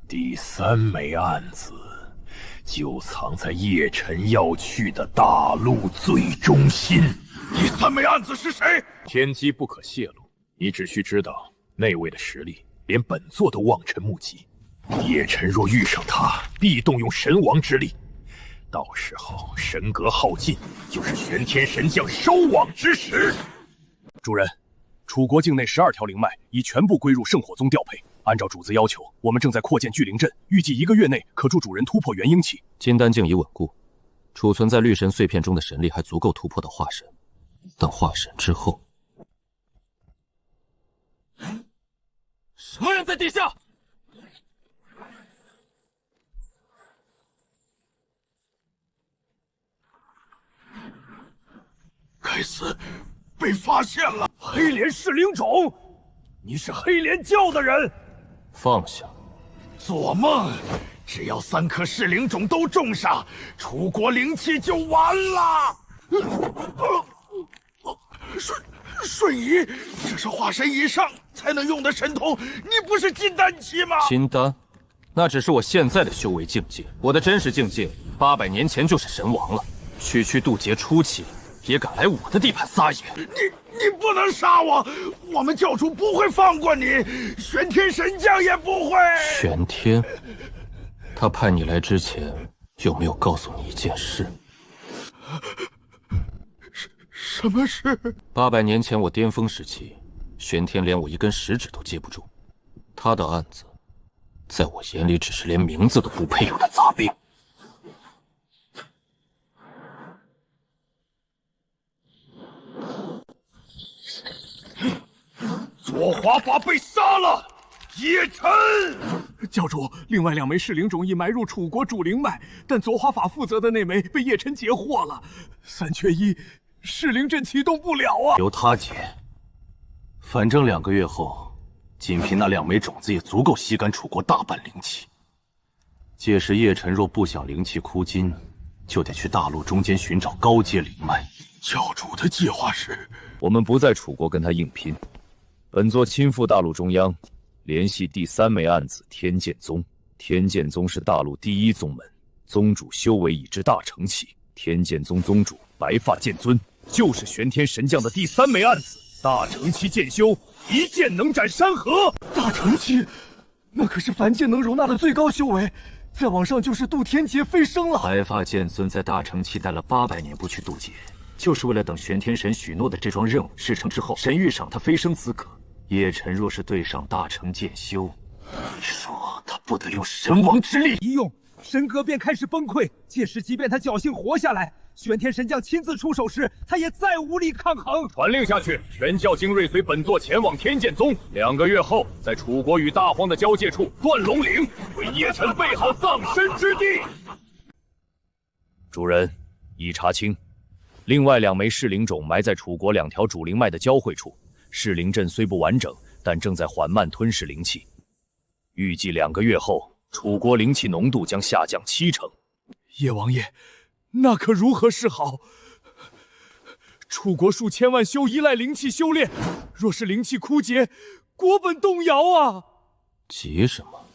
Speaker 10: 第3枚案子就藏在叶晨要去的大陆最中心。
Speaker 9: 第3枚案子是谁？
Speaker 10: 天机不可泄露，你只需知道那位的实力，连本座都望尘莫及。叶晨若遇上他，必动用神王之力，到时候神格耗尽，就是玄天神将收网之时。
Speaker 14: 主人，楚国境内12条灵脉已全部归入圣火宗调配。按照主子要求，我们正在扩建聚灵阵，预计1个月内可助主人突破元婴期。
Speaker 3: 金丹境已稳固，储存在绿神碎片中的神力还足够突破到化神，但化神之后，
Speaker 11: 什么人在地下？
Speaker 9: 该死，被发现了！黑莲噬灵种，你是黑莲教的人？
Speaker 3: 放下！
Speaker 9: 做梦！只要3颗噬灵种都种上，楚国灵气就完了。瞬移，这是化神以上才能用的神通，你不是金丹期吗？
Speaker 3: 金丹，那只是我现在的修为境界，我的真实境界800年前就是神王了。区区渡劫初期，也敢来我的地盘撒野？
Speaker 9: 你不能杀我，我们教主不会放过你，玄天神将也不会。
Speaker 3: 玄天，他派你来之前有没有告诉你一件事？
Speaker 9: 什么事
Speaker 3: ？800年前我巅峰时期，玄天连我一根食指都接不住，他的案子，在我眼里只是连名字都不配有的杂病。
Speaker 9: 左华法被杀了，叶辰。
Speaker 14: 教主，另外2枚噬灵种已埋入楚国主灵脉，但左华法负责的那枚被叶辰截获了，3缺1，噬灵阵启动不了啊！
Speaker 3: 由他解，反正2个月后，仅凭那2枚种子也足够吸干楚国大半灵气。届时叶辰若不想灵气枯尽，就得去大陆中间寻找高阶灵脉。
Speaker 9: 教主的计划是，
Speaker 12: 我们不在楚国跟他硬拼。本座亲赴大陆中央，联系第3枚案子天剑宗。天剑宗是大陆第1宗门，宗主修为已至大成期。天剑宗宗主白发剑尊，就是玄天神将的第3枚案子。大成期剑修，一剑能斩山河。
Speaker 14: 大成期，那可是凡剑能容纳的最高修为，再往上就是渡天劫飞升了。
Speaker 5: 白发剑尊在大成期待了800年不去渡劫，就是为了等玄天神许诺的这桩任务事成之后，神谕赏他飞升资格。叶辰若是对上大成剑修，你说他不得用神王之力？
Speaker 15: 一用，神格便开始崩溃。届时，即便他侥幸活下来，玄天神将亲自出手时，他也再无力抗衡。
Speaker 11: 传令下去，全教精锐随本座前往天剑宗。2个月后，在楚国与大荒的交界处断龙岭，为叶辰备好葬身之地。
Speaker 12: 主人，已查清，另外2枚噬灵种埋在楚国2条主灵脉的交汇处。噬灵阵虽不完整，但正在缓慢吞噬灵气。预计2个月后，楚国灵气浓度将下降70%。
Speaker 14: 叶王爷，那可如何是好？楚国数千万修依赖灵气修炼，若是灵气枯竭，国本动摇啊！
Speaker 3: 急什么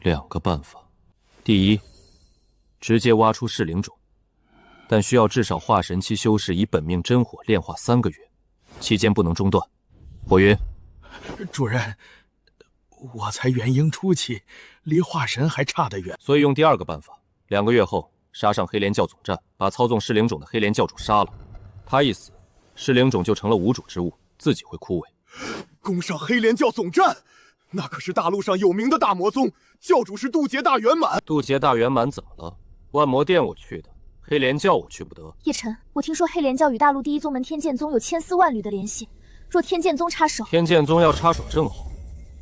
Speaker 3: ？2个办法。第一，直接挖出噬灵种。但需要至少化神期修士以本命真火炼化3个月，期间不能中断。火云，
Speaker 9: 主人，我才元婴初期，离化神还差得远，
Speaker 3: 所以用第2个办法。2个月后杀上黑莲教总站，把操纵噬灵种的黑莲教主杀了。他一死，噬灵种就成了无主之物，自己会枯萎。
Speaker 14: 攻上黑莲教总站，那可是大陆上有名的大魔宗，教主是渡劫大圆满。
Speaker 3: 渡劫大圆满怎么了？万魔殿我去的。黑莲教我去不得。
Speaker 2: 叶辰，我听说黑莲教与大陆第1宗门天剑宗有千丝万缕的联系，若天剑宗插手，
Speaker 3: 天剑宗要插手正好。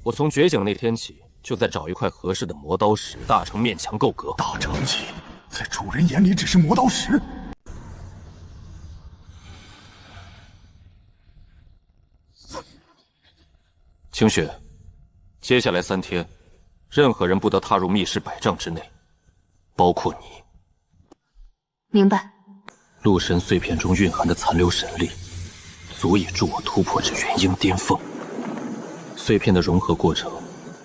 Speaker 3: 我从绝景那天起，就在找一块合适的磨刀石，大成面墙够格。
Speaker 9: 大成期，在主人眼里只是磨刀石。
Speaker 3: 清雪，接下来3天，任何人不得踏入密室100丈之内，包括你。
Speaker 2: 明白。
Speaker 3: 陆神碎片中蕴含的残留神力，足以助我突破至元婴巅峰。碎片的融合过程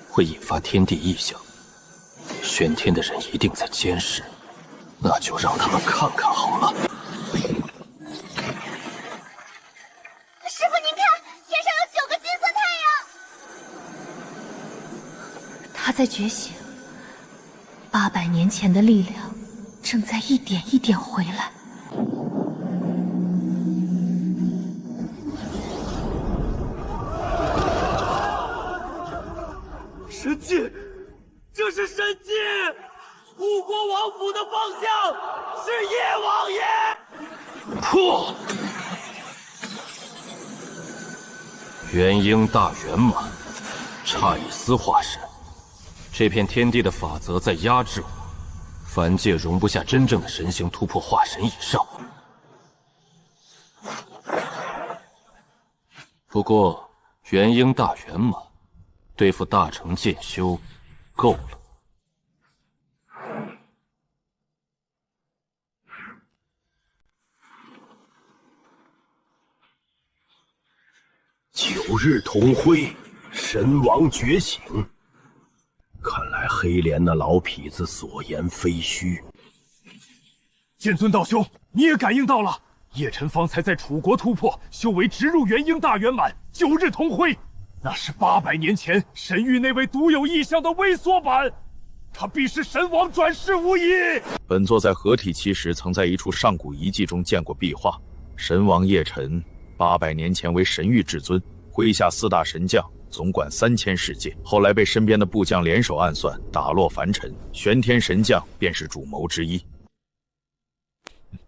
Speaker 3: 会引发天地异象，玄天的人一定在监视，那就让他们看看好了。
Speaker 16: 师傅，您看，天上有9个金色太阳。
Speaker 2: 他在觉醒，800年前的力量正在一点一点回来。
Speaker 13: 神迹，这是神迹！楚国王府的方向是叶王爷。
Speaker 3: 破！元婴大圆满，差一丝化神。这片天地的法则在压制我。凡界容不下真正的神形突破化神以上。不过元婴大圆满，对付大成剑修够了。
Speaker 1: 9日同辉，神王觉醒。看来黑莲那老痞子所言非虚。
Speaker 14: 剑尊道兄，你也感应到了，叶晨方才在楚国突破，修为直入元婴大圆满，9日同辉，那是800年前神域那位独有异象的微缩版，他必是神王转世无疑。
Speaker 12: 本座在合体期时，曾在一处上古遗迹中见过壁画，神王叶晨800年前为神域至尊，麾下4大神将，总管3000世界，后来被身边的部将联手暗算，打落凡尘，玄天神将便是主谋之一。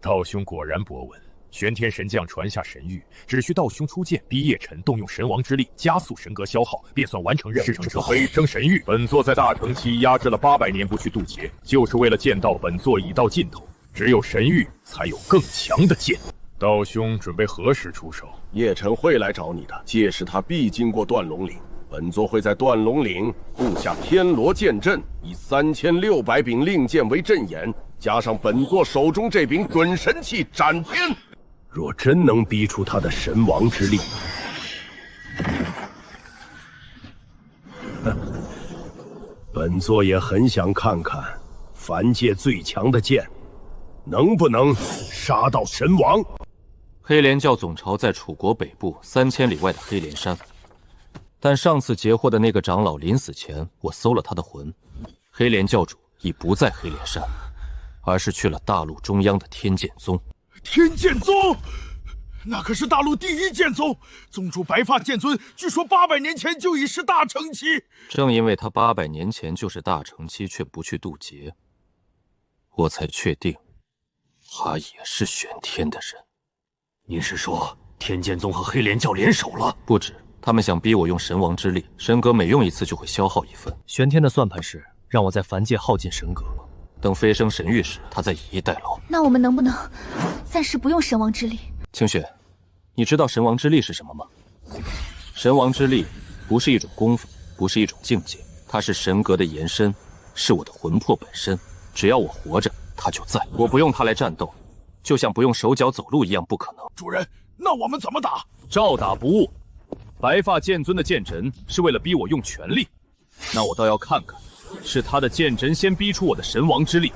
Speaker 17: 道兄果然博闻，玄天神将传下神谕，只需道兄出剑，逼叶晨动用神王之力，加速神格消耗，便算完成任务。之后飞升神域，本座在大成期压制了800年不去渡劫，就是为了见到本座已到尽头。只有神域才有更强的剑。道兄准备何时出手？
Speaker 7: 叶晨会来找你的，届时他必经过断龙岭，本座会在断龙岭布下天罗剑阵，以3600柄令箭为阵眼，加上本座手中这柄准神器斩天。
Speaker 1: 若真能逼出他的神王之力，本座也很想看看凡界最强的剑能不能杀到神王。
Speaker 3: 黑莲教总巢在楚国北部3000里外的黑莲山，但上次截获的那个长老临死前，我搜了他的魂，黑莲教主已不在黑莲山，而是去了大陆中央的天剑宗。
Speaker 14: 天剑宗，那可是大陆第1剑宗，宗主白发剑尊，据说800年前就已是大成期。
Speaker 3: 正因为他800年前就是大成期，却不去渡劫，我才确定他也是玄天的人。
Speaker 13: 您是说天剑宗和黑莲教联手了？
Speaker 3: 不止，他们想逼我用神王之力，神格每用1次就会消耗1份。
Speaker 18: 玄天的算盘是让我在凡界耗尽神格，
Speaker 3: 等飞升神域时，他再以逸待劳。
Speaker 2: 那我们能不能暂时不用神王之力？
Speaker 3: 清雪，你知道神王之力是什么吗？神王之力不是一种功夫，不是一种境界，它是神格的延伸，是我的魂魄本身。只要我活着，它就在。我不用它来战斗，就像不用手脚走路一样不可能。
Speaker 14: 主人，那我们怎么打？
Speaker 12: 照打不误。白发剑尊的剑阵是为了逼我用全力，那我倒要看看，是他的剑阵先逼出我的神王之力，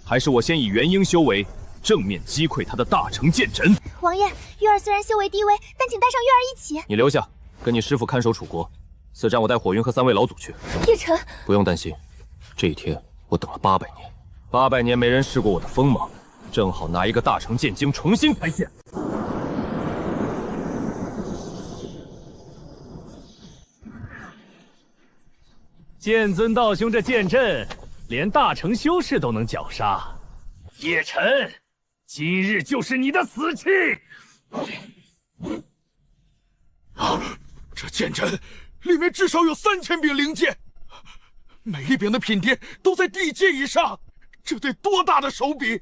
Speaker 12: 还是我先以元婴修为正面击溃他的大成剑阵。
Speaker 16: 王爷，玉儿虽然修为低微，但请带上玉儿一起。
Speaker 3: 你留下，跟你师父看守楚国。此战我带火云和3位老祖去。
Speaker 2: 叶晨，
Speaker 3: 不用担心，这一天我等了800年，800年没人试过我的锋芒，正好拿一个大成剑经重新开剑。
Speaker 13: 剑尊道兄这剑阵，连大成修士都能绞杀。叶晨，今日就是你的死期！
Speaker 14: 这剑阵里面至少有3000柄灵剑，每一柄的品阶都在地阶以上，这得多大的手笔！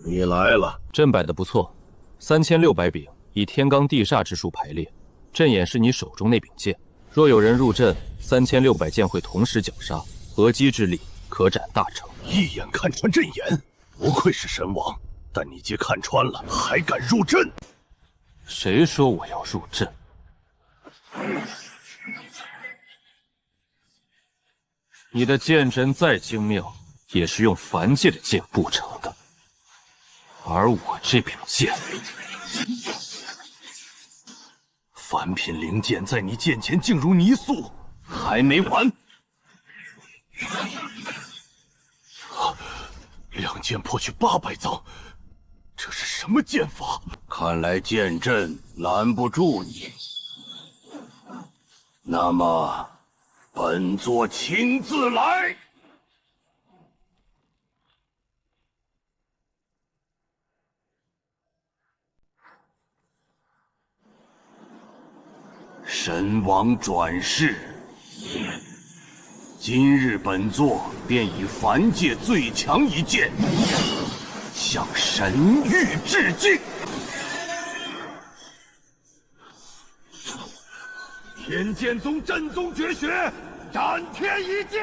Speaker 1: 你来了，
Speaker 3: 阵摆的不错，3600柄，以天罡地煞之数排列，阵眼是你手中那柄剑。若有人入阵，3600剑会同时绞杀，合击之力可斩大成。
Speaker 1: 一眼看穿阵眼，不愧是神王。但你既看穿了，还敢入阵？
Speaker 3: 谁说我要入阵？你的剑阵再精妙，也是用凡界的剑布成的，而我这柄剑。凡品灵剑在你剑前静如泥塑，还没完。
Speaker 1: 2剑破去800遭，这是什么剑法？
Speaker 8: 看来剑阵拦不住你。那么，本座亲自来。神王转世，今日本座便以凡界最强一剑，向神域致敬。
Speaker 9: 天剑宗正宗绝学，斩天一剑！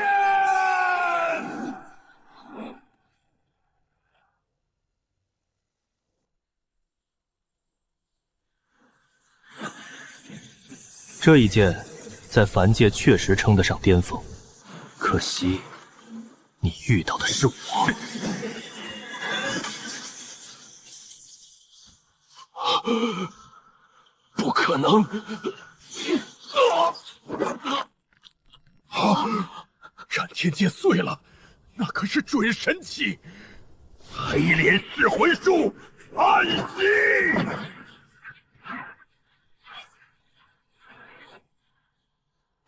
Speaker 18: 这一剑在凡界确实称得上巅峰，可惜你遇到的是我。
Speaker 7: 不可能！斩天剑碎了，那可是准神器，
Speaker 9: 黑莲噬魂术，安息！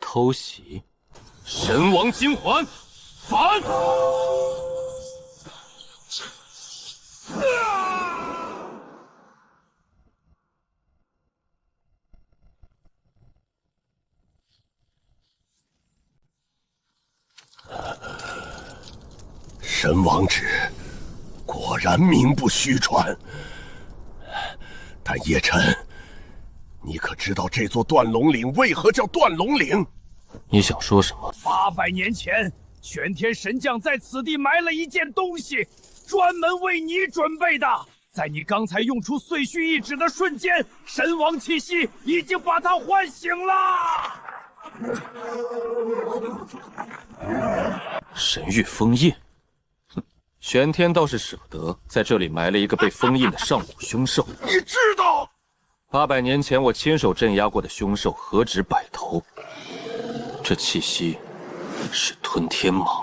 Speaker 3: 偷袭，神王金环，反！
Speaker 7: 神王旨果然名不虚传，但叶辰，你可知道这座断龙岭为何叫断龙岭？
Speaker 3: 你想说什么
Speaker 13: ？800年前，玄天神将在此地埋了一件东西，专门为你准备的。在你刚才用出碎须一指的瞬间，神王气息已经把他唤醒了。
Speaker 3: 神域封印。玄天倒是舍得在这里埋了一个被封印的上古凶兽。
Speaker 9: 你知道
Speaker 3: ，800年前我亲手镇压过的凶兽何止100头，这气息是吞天蟒。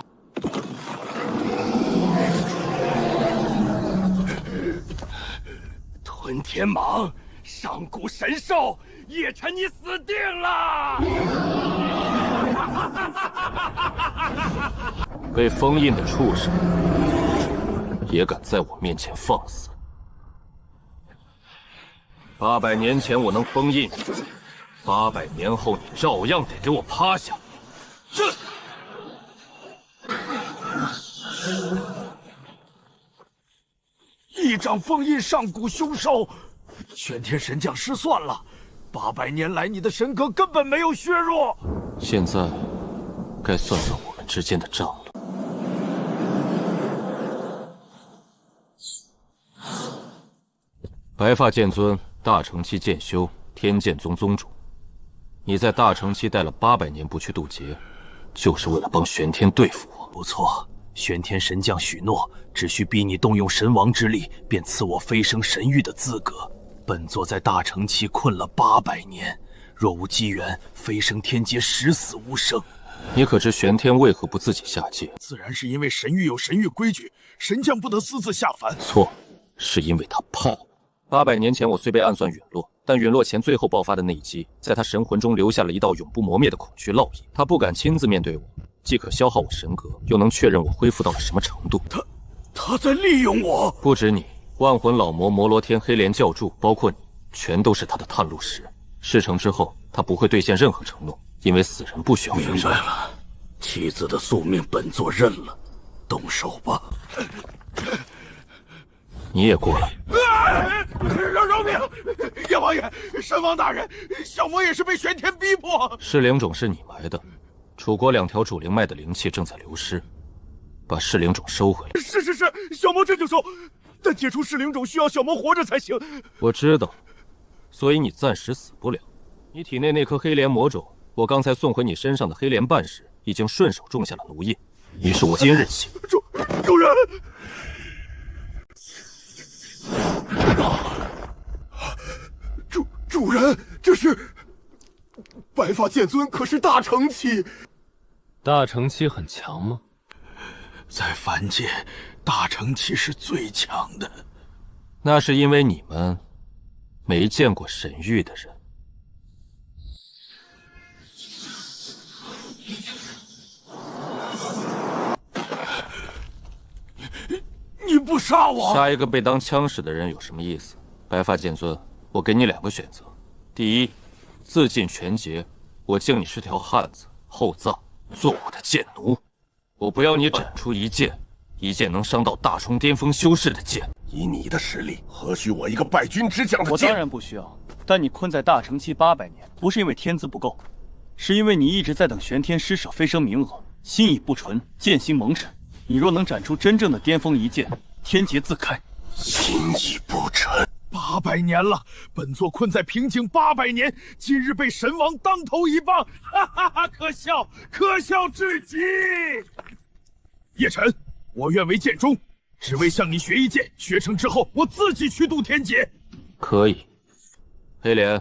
Speaker 9: 吞天蟒，上古神兽，叶辰你死定了！
Speaker 3: 被封印的畜生也敢在我面前放肆！800年前我能封印，800年后你照样得给我趴下！这
Speaker 9: 一掌封印上古凶兽，玄天神将失算了。800年来，你的神格根本没有削弱。
Speaker 3: 现在该算算我们之间的账了。白发剑尊，大成期剑修，天剑宗宗主。你在大成期待了800年不去渡劫，就是为了帮玄天对付我。
Speaker 18: 不错，玄天神将许诺，只需逼你动用神王之力，便赐我飞升神域的资格。本座在大成期困了800年，若无机缘飞升天阶，十死无生。
Speaker 3: 你可知玄天为何不自己下界？
Speaker 7: 自然是因为神域有神域规矩，神将不得私自下凡。
Speaker 3: 错，是因为他怕我。800年前我虽被暗算陨落，但陨落前最后爆发的那一击，在他神魂中留下了一道永不磨灭的恐惧烙印。他不敢亲自面对我，既可消耗我神格，又能确认我恢复到了什么程度。
Speaker 7: 他在利用我。
Speaker 3: 不止你，万魂老魔、摩罗天、黑莲教主，包括你，全都是他的探路石。事成之后，他不会兑现任何承诺，因为死人不需要分手。
Speaker 4: 明白了，妻子的宿命本座认了，动手吧。
Speaker 3: 你也过来。
Speaker 7: 饶命！阎王爷，神王大人，小魔也是被玄天逼迫。
Speaker 3: 噬灵种是你埋的，楚国2条主灵脉的灵气正在流失，把噬灵种收回来。
Speaker 7: 是，小魔这就收。但解除噬灵种需要小魔活着才行。
Speaker 3: 我知道，所以你暂时死不了。你体内那颗黑莲魔种，我刚才送回你身上的黑莲瓣时，已经顺手种下了奴印。于是我今日起，
Speaker 7: 主人。主人，这是白发剑尊，可是大成期。
Speaker 18: 大成期很强吗？
Speaker 4: 在凡界，大成期是最强的。
Speaker 3: 那是因为你们没见过神域的人。
Speaker 9: 你不杀我，
Speaker 3: 杀一个被当枪使的人有什么意思？白发剑尊，我给你2个选择：第一，自尽全劫，我敬你是条汉子，厚葬，做我的剑奴；我不要你斩出一剑能伤到大冲巅峰修士的剑。
Speaker 7: 以你的实力，何须我一个败军之将的剑？
Speaker 6: 我当然不需要，但你困在大成期800年，不是因为天资不够，是因为你一直在等玄天施舍飞升名额，心已不纯，剑心蒙尘。你若能斩出真正的巅峰一剑，天劫自开。
Speaker 7: 心已不纯
Speaker 10: ，800年了，本座困在瓶颈800年，今日被神王当头一棒，哈哈哈！可笑，可笑至极！叶晨，我愿为剑宗，只为向你学一剑，学成之后，我自己去渡天劫。
Speaker 3: 可以。黑莲，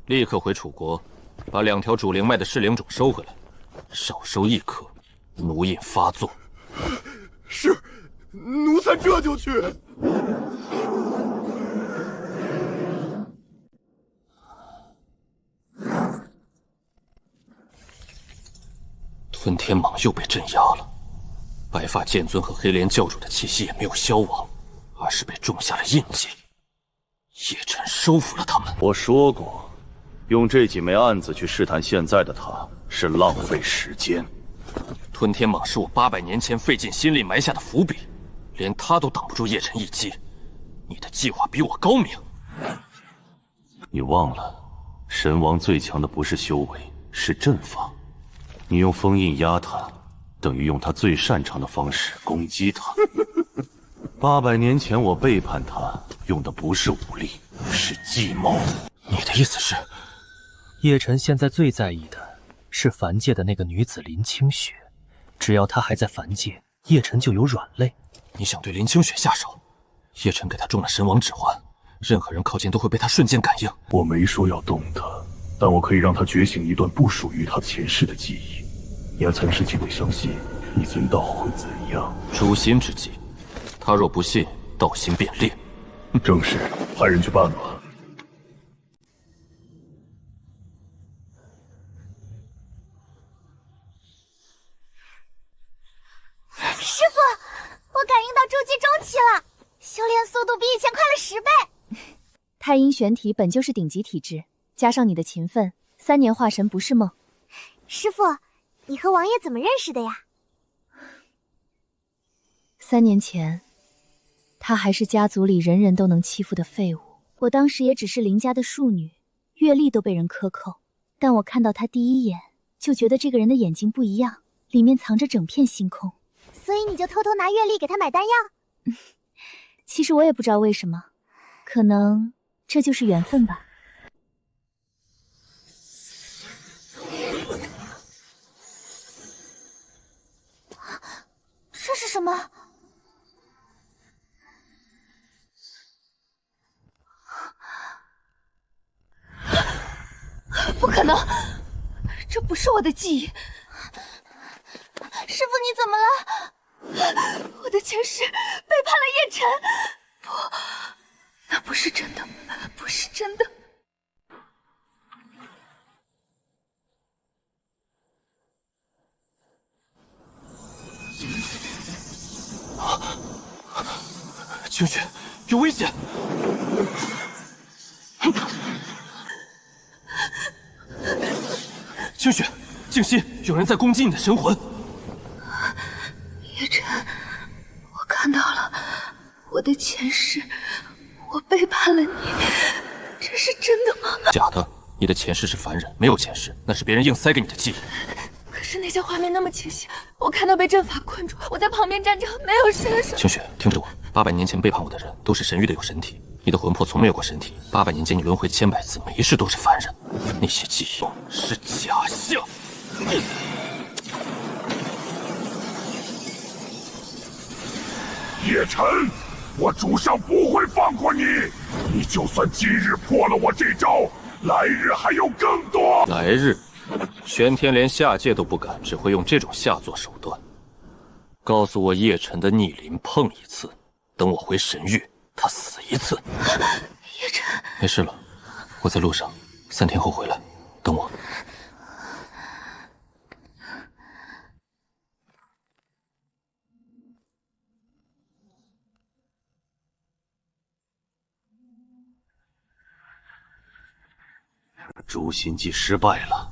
Speaker 3: 立刻回楚国，把2条主灵脉的噬灵种收回来，少收1颗，奴印发作。
Speaker 10: 是，奴才这就去。
Speaker 3: 吞天蟒又被镇压了，白发剑尊和黑莲教主的气息也没有消亡，而是被种下了印记。叶晨收服了他们。
Speaker 7: 我说过，用这几枚案子去试探现在的他是浪费时间。
Speaker 3: 吞天蟒是我800年前费尽心力埋下的伏笔，连他都挡不住叶晨一击。你的计划比我高明。
Speaker 7: 你忘了，神王最强的不是修为，是阵法。你用封印压他，等于用他最擅长的方式攻击他。800年前我背叛他，用的不是武力，是计谋。
Speaker 3: 你的意思是，
Speaker 18: 叶晨现在最在意的是凡界的那个女子林清雪，只要她还在凡界，叶晨就有软肋。
Speaker 3: 你想对林清雪下手？叶晨给她中了神王指环，任何人靠近都会被她瞬间感应。
Speaker 10: 我没说要动他，但我可以让他觉醒一段不属于他前世的记忆。也曾是几位相信，你尊道会怎样？
Speaker 3: 诛心之计，他若不信，道心便裂。
Speaker 10: 正是，派人去办吧。
Speaker 16: 师傅，我感应到筑基中期了，修炼速度比以前快了10倍。
Speaker 2: 太阴玄体本就是顶级体质，加上你的勤奋，3年化神不是梦。
Speaker 16: 师傅，你和王爷怎么认识的呀
Speaker 2: ？3年前，他还是家族里人人都能欺负的废物。我当时也只是林家的庶女，阅历都被人克扣。但我看到他第一眼，就觉得这个人的眼睛不一样，里面藏着整片星空。
Speaker 16: 所以你就偷偷拿阅历给他买丹药？
Speaker 2: 其实我也不知道为什么，可能这就是缘分吧。
Speaker 16: 这是什么？
Speaker 2: 不可能，这不是我的记忆。
Speaker 16: 师傅，你怎么了？
Speaker 2: 我的前世背叛了叶晨。不，那不是真的，不是真的。
Speaker 3: 清雪，有危险！清雪，静心，有人在攻击你的神魂。
Speaker 2: 叶晨，我看到了，我的前世，我背叛了你，这是真的吗？
Speaker 3: 假的，你的前世是凡人，没有前世，那是别人硬塞给你的记忆。
Speaker 2: 可是那些画面那么清晰，我看到被阵法困住，我在旁边站着，没有伸手。
Speaker 3: 清雪，听着我，800年前背叛我的人都是神域的有神体，你的魂魄从没有过身体。800年间你轮回千百次，每一世都是凡人，那些记忆是假象。
Speaker 10: 叶晨，我主上不会放过你！你就算今日破了我这招，来日还有更多。
Speaker 3: 来日，玄天连下界都不敢，只会用这种下作手段。告诉我叶晨的逆鳞碰一次，等我回神域，他死一次。
Speaker 2: 叶晨，
Speaker 3: 没事了，我在路上，3天后回来，等我。
Speaker 7: 诛心计失败了，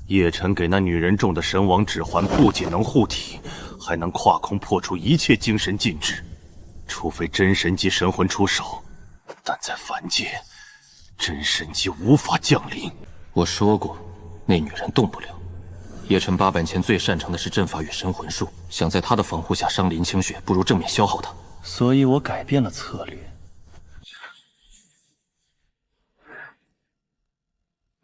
Speaker 7: 叶晨给那女人中的神王指环不仅能护体，还能跨空破除一切精神禁制。除非真神级神魂出手，但在凡界，真神级无法降临。
Speaker 3: 我说过，那女人动不了，叶晨800年前最擅长的是阵法与神魂术，想在他的防护下伤林清雪，不如正面消耗他。
Speaker 18: 所以我改变了策略。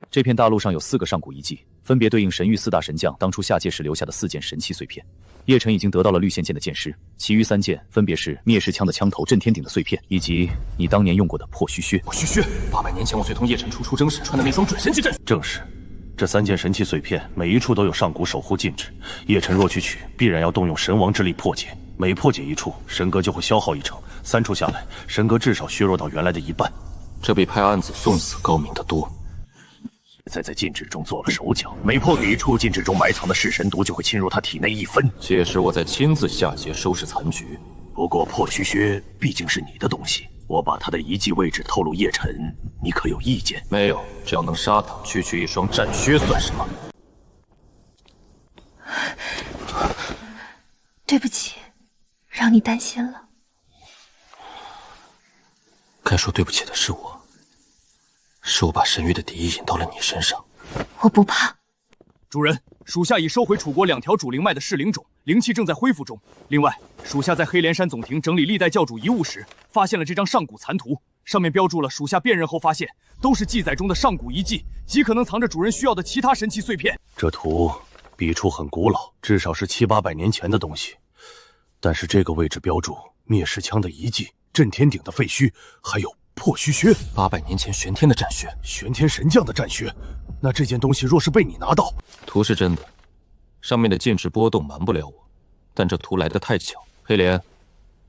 Speaker 12: 这片大陆上有4个上古遗迹，分别对应神域4大神将当初下界时留下的4件神器碎片。叶晨已经得到了绿线剑的剑师，其余3件分别是灭世枪的枪头、震天鼎的碎片，以及你当年用过的破虚靴。
Speaker 3: 破虚靴，800年前我随同叶晨出征时穿的那双准神器阵。
Speaker 7: 正是，这3件神器碎片每一处都有上古守护禁制，叶晨若去取，必然要动用神王之力破解。每破解一处，神格就会消耗1成，3处下来，神格至少削弱到原来的1半。
Speaker 3: 这比派安子送死高明得多。
Speaker 7: 在禁制中做了手脚，每破解一处，禁制中埋藏的噬神毒就会侵入他体内1分。
Speaker 3: 届时我再亲自下界收拾残局。
Speaker 7: 不过破虚靴毕竟是你的东西，我把他的遗迹位置透露叶晨，你可有意见？
Speaker 3: 没有，只要能杀他，区区一双战靴算什么？
Speaker 2: 对不起，让你担心了。
Speaker 3: 该说对不起的是我。是我把神域的敌意引到了你身上。
Speaker 2: 我不怕。
Speaker 6: 主人，属下已收回楚国2条主灵脉的噬灵种，灵气正在恢复中。另外，属下在黑莲山总庭整理历代教主遗物时，发现了这张上古残图，上面标注了属下辨认后发现都是记载中的上古遗迹，极可能藏着主人需要的其他神器碎片。
Speaker 7: 这图笔触很古老，至少是700、800年前的东西，但是这个位置标注灭世枪的遗迹、震天鼎的废墟，还有破虚靴
Speaker 3: ，800年前玄天的战靴，
Speaker 7: 玄天神将的战靴。那这件东西若是被你拿到，
Speaker 3: 图是真的，上面的禁制波动瞒不了我，但这图来得太巧。黑莲，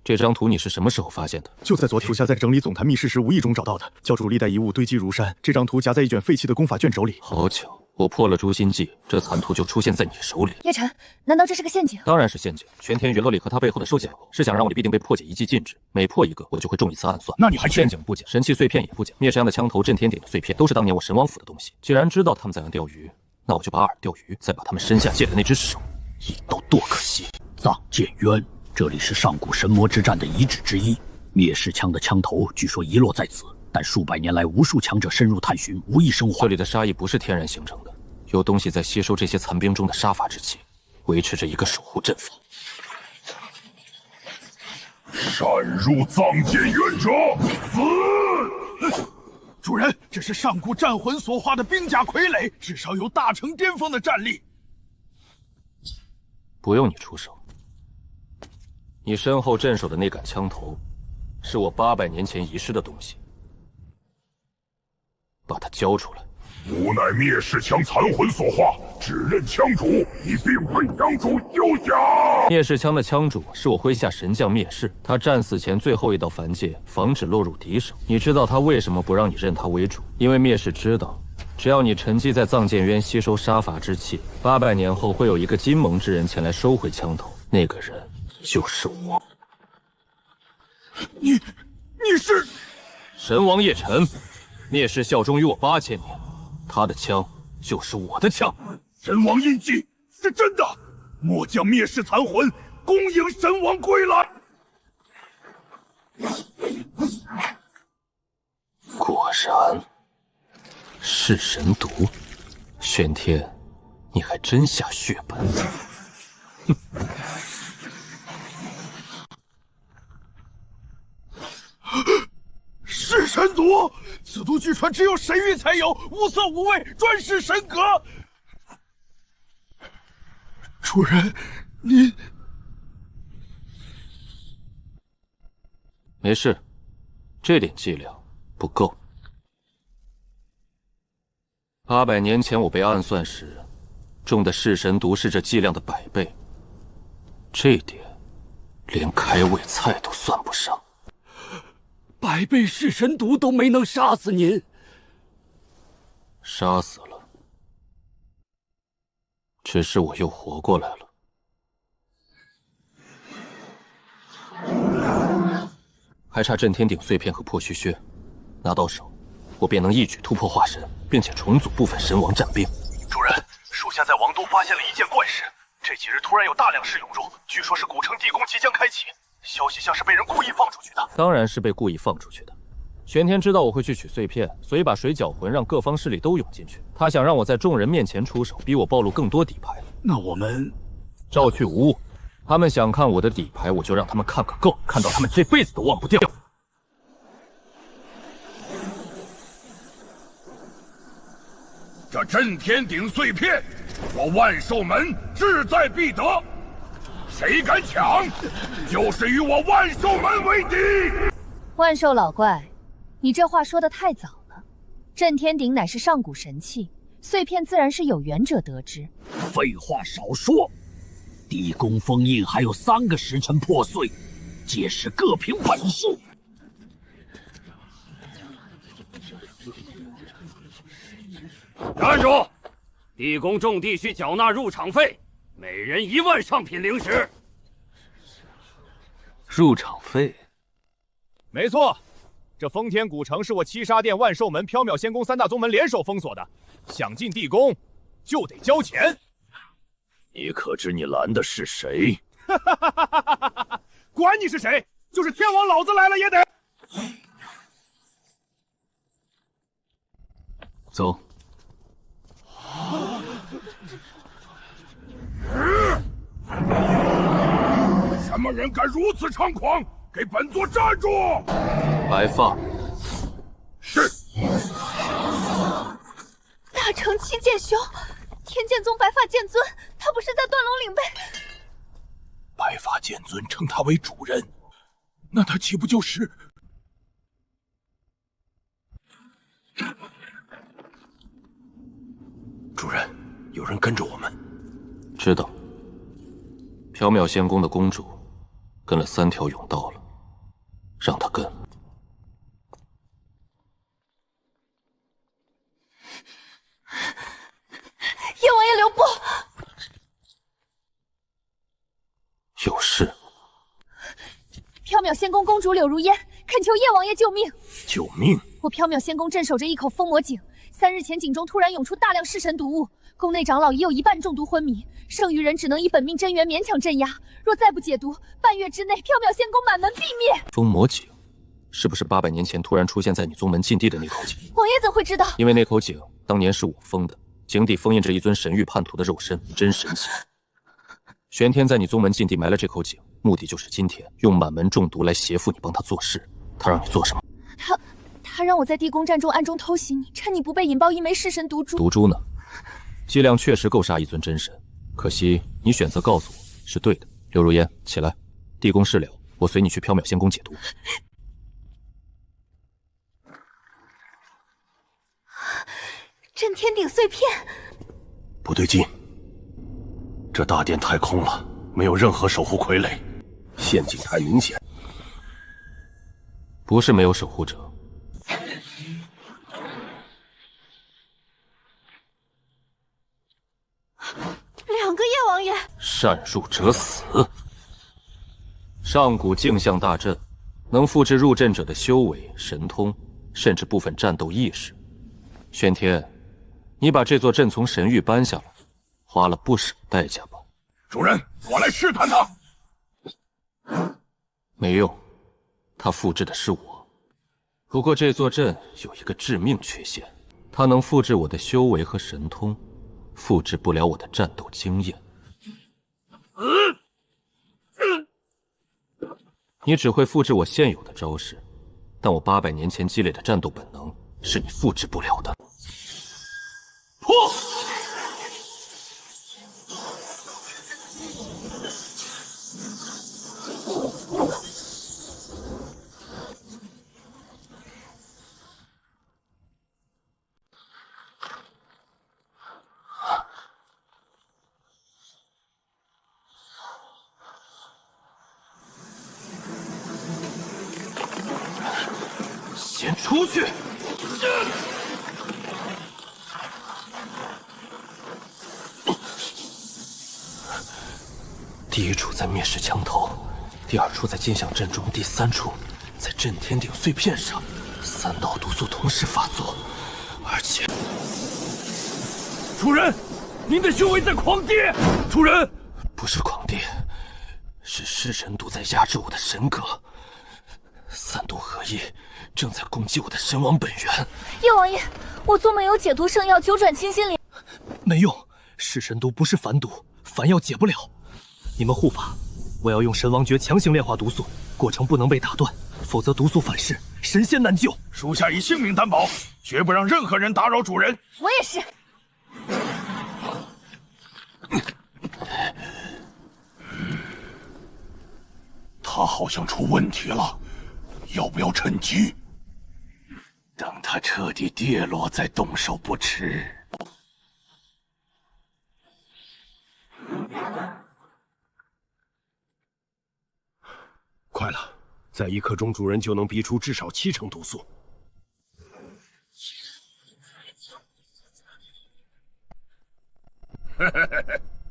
Speaker 3: 这张图你是什么时候发现的？
Speaker 19: 就在昨天，属下在整理总坛密室时无意中找到的，教主历代遗物堆积如山。这张图夹在一卷废弃的功法卷轴里。
Speaker 3: 好巧，我破了诛心计，这残图就出现在你手里。
Speaker 2: 叶晨，难道这是个陷阱？
Speaker 3: 当然是陷阱。玄天陨落里和他背后的收解后，是想让我必定被破解遗迹禁制，每破一个我就会中1次暗算。
Speaker 7: 那你还
Speaker 3: 陷阱不假，神器碎片也不假，灭世枪的枪头、震天鼎的碎片都是当年我神王府的东西。既然知道他们在岸钓鱼，那我就把饵钓鱼，再把他们身下界的那只手一刀剁可惜。
Speaker 4: 藏剑渊，这里是上古神魔之战的遗址之一，灭世枪的枪头据说遗落在此，但数百年来无数强者深入探寻，无一生还。
Speaker 3: 这里的杀意不是天然形成的，有东西在吸收这些残兵中的杀伐之气，维持着一个守护阵法。
Speaker 10: 擅入藏剑渊者，死！
Speaker 14: 主人，这是上古战魂所化的兵甲傀儡，至少有大成巅峰的战力。
Speaker 3: 不用你出手，你身后镇守的那杆枪头，是我800年前遗失的东西，把它交出来。
Speaker 10: 吾乃灭世枪残魂所化，只认枪主，你并非枪主休想！
Speaker 3: 灭世枪的枪主是我麾下神将灭世，他战死前最后一道凡戒，防止落入敌手。你知道他为什么不让你认他为主？因为灭世知道，只要你沉寂在藏剑渊吸收杀伐之气，800年后会有一个金盟之人前来收回枪头，那个人就是我。
Speaker 14: 你是
Speaker 3: 神王叶晨，灭世效忠于我8000年。他的枪就是我的枪，
Speaker 10: 神王印记是真的，末将灭世残魂，恭迎神王归来。
Speaker 3: 果然，是神毒，玄天，你还真下血本。
Speaker 14: 是神毒，此毒据传只有神域才有，无色无味，专是神格。主人，您
Speaker 3: 没事，这点剂量不够。800年前我被暗算时，中的噬神毒是这剂量的100倍，这点连开胃菜都算不上。
Speaker 13: 100倍噬神毒都没能杀死您，
Speaker 3: 杀死了，只是我又活过来了。还差震天鼎碎片和破虚靴，拿到手，我便能一举突破化神，并且重组部分神王战兵。
Speaker 7: 主人，属下在王都发现了一件怪事，这几日突然有大量士涌入，据说是古城地宫即将开启。消息像是被人故意放出去的，
Speaker 3: 当然是被故意放出去的。玄天知道我会去取碎片，所以把水搅浑，让各方势力都涌进去。他想让我在众人面前出手，逼我暴露更多底牌。
Speaker 4: 那我们
Speaker 12: 照去无误。他们想看我的底牌，我就让他们看个够，看到他们这辈子都忘不掉。
Speaker 10: 这震天鼎碎片，我万寿门志在必得。谁敢抢，就是与我万寿门为敌。
Speaker 2: 万寿老怪，你这话说得太早了。震天鼎乃是上古神器，碎片自然是有缘者得之。
Speaker 4: 废话少说，地宫封印还有3个时辰破碎，届时各凭本事。
Speaker 8: 站住！地宫种地需缴纳入场费，每人1万上品灵石。
Speaker 12: 入场费？
Speaker 17: 没错，这丰天古城是我七杀殿、万寿门、缥缈仙宫3大宗门联手封锁的，想进地宫就得交钱。
Speaker 7: 你可知你拦的是谁？
Speaker 17: 管你是谁，就是天王老子来了也得。
Speaker 12: 走。
Speaker 10: 什么人敢如此猖狂？给本座站住！
Speaker 12: 白发。
Speaker 10: 是。
Speaker 16: 大成七剑修，天剑宗白发剑尊，他不是在断龙岭被……
Speaker 10: 白发剑尊称他为主人，那他岂不就是？
Speaker 1: 主人，有人跟着我们。
Speaker 12: 知道。缥缈仙宫的公主跟了3条甬道了，让她跟。
Speaker 16: 叶王爷留步！
Speaker 12: 有事。
Speaker 2: 缥缈仙宫公主柳如烟恳求叶王爷救命！
Speaker 1: 救命！
Speaker 2: 我缥缈仙宫镇守着一口封魔井，3日前井中突然涌出大量噬神毒物，宫内长老已有1半中毒昏迷，剩余人只能以本命真元勉强镇压。若再不解毒，半月之内缥缈仙宫满门必灭。
Speaker 12: 封魔井，是不是800年前突然出现在你宗门禁地的那口井？
Speaker 2: 王爷怎会知道？
Speaker 12: 因为那口井当年是我封的，井底封印着一尊神域叛徒的肉身，真神奇。玄天在你宗门禁地埋了这口井，目的就是今天用满门中毒来胁附你，帮他做事。他让你做什么？
Speaker 2: 他让我在地宫战中暗中偷袭你，趁你不备引爆一枚噬神毒珠。
Speaker 12: 毒珠呢？剂量确实够杀一尊真神，可惜你选择告诉我是对的。柳如烟，起来，地宫事了，我随你去缥缈仙宫解毒。
Speaker 16: 震天鼎碎片，
Speaker 1: 不对劲，这大殿太空了，没有任何守护傀儡，陷阱太明显。
Speaker 12: 不是没有守护者。
Speaker 16: 2个叶王爷，
Speaker 12: 擅入者死。上古镜像大阵，能复制入阵者的修为、神通，甚至部分战斗意识。玄天，你把这座阵从神域搬下来，花了不少代价吧？
Speaker 10: 主人，我来试探他。
Speaker 12: 没用，他复制的是我。不过这座阵有一个致命缺陷，它能复制我的修为和神通，复制不了我的战斗经验。你只会复制我现有的招式，但我800年前积累的战斗本能是你复制不了的。破！
Speaker 1: 先出去！第一处在灭世墙头，第2处在金响阵中，第3处在震天鼎碎片上，3道毒素同时发作，而且……
Speaker 10: 主人，您的修为在狂跌！主人，
Speaker 1: 不是狂跌，是噬神毒在压制我的神格，3毒合一，正在攻击我的神王本源。
Speaker 2: 叶王爷，我宗门有解毒圣药9转清心灵。
Speaker 1: 没用，噬神毒不是凡毒，
Speaker 18: 凡药解不了。你们护法，我要用神王诀强行炼化毒素，过程不能被打断，否则毒素反噬，神仙难救。
Speaker 10: 属下以性命担保，绝不让任何人打扰主人。
Speaker 16: 我也是。
Speaker 10: 他好像出问题了，要不要趁机？
Speaker 8: 等他彻底跌落再动手不迟。
Speaker 1: 快了，在1刻钟，主人就能逼出至少7成毒素。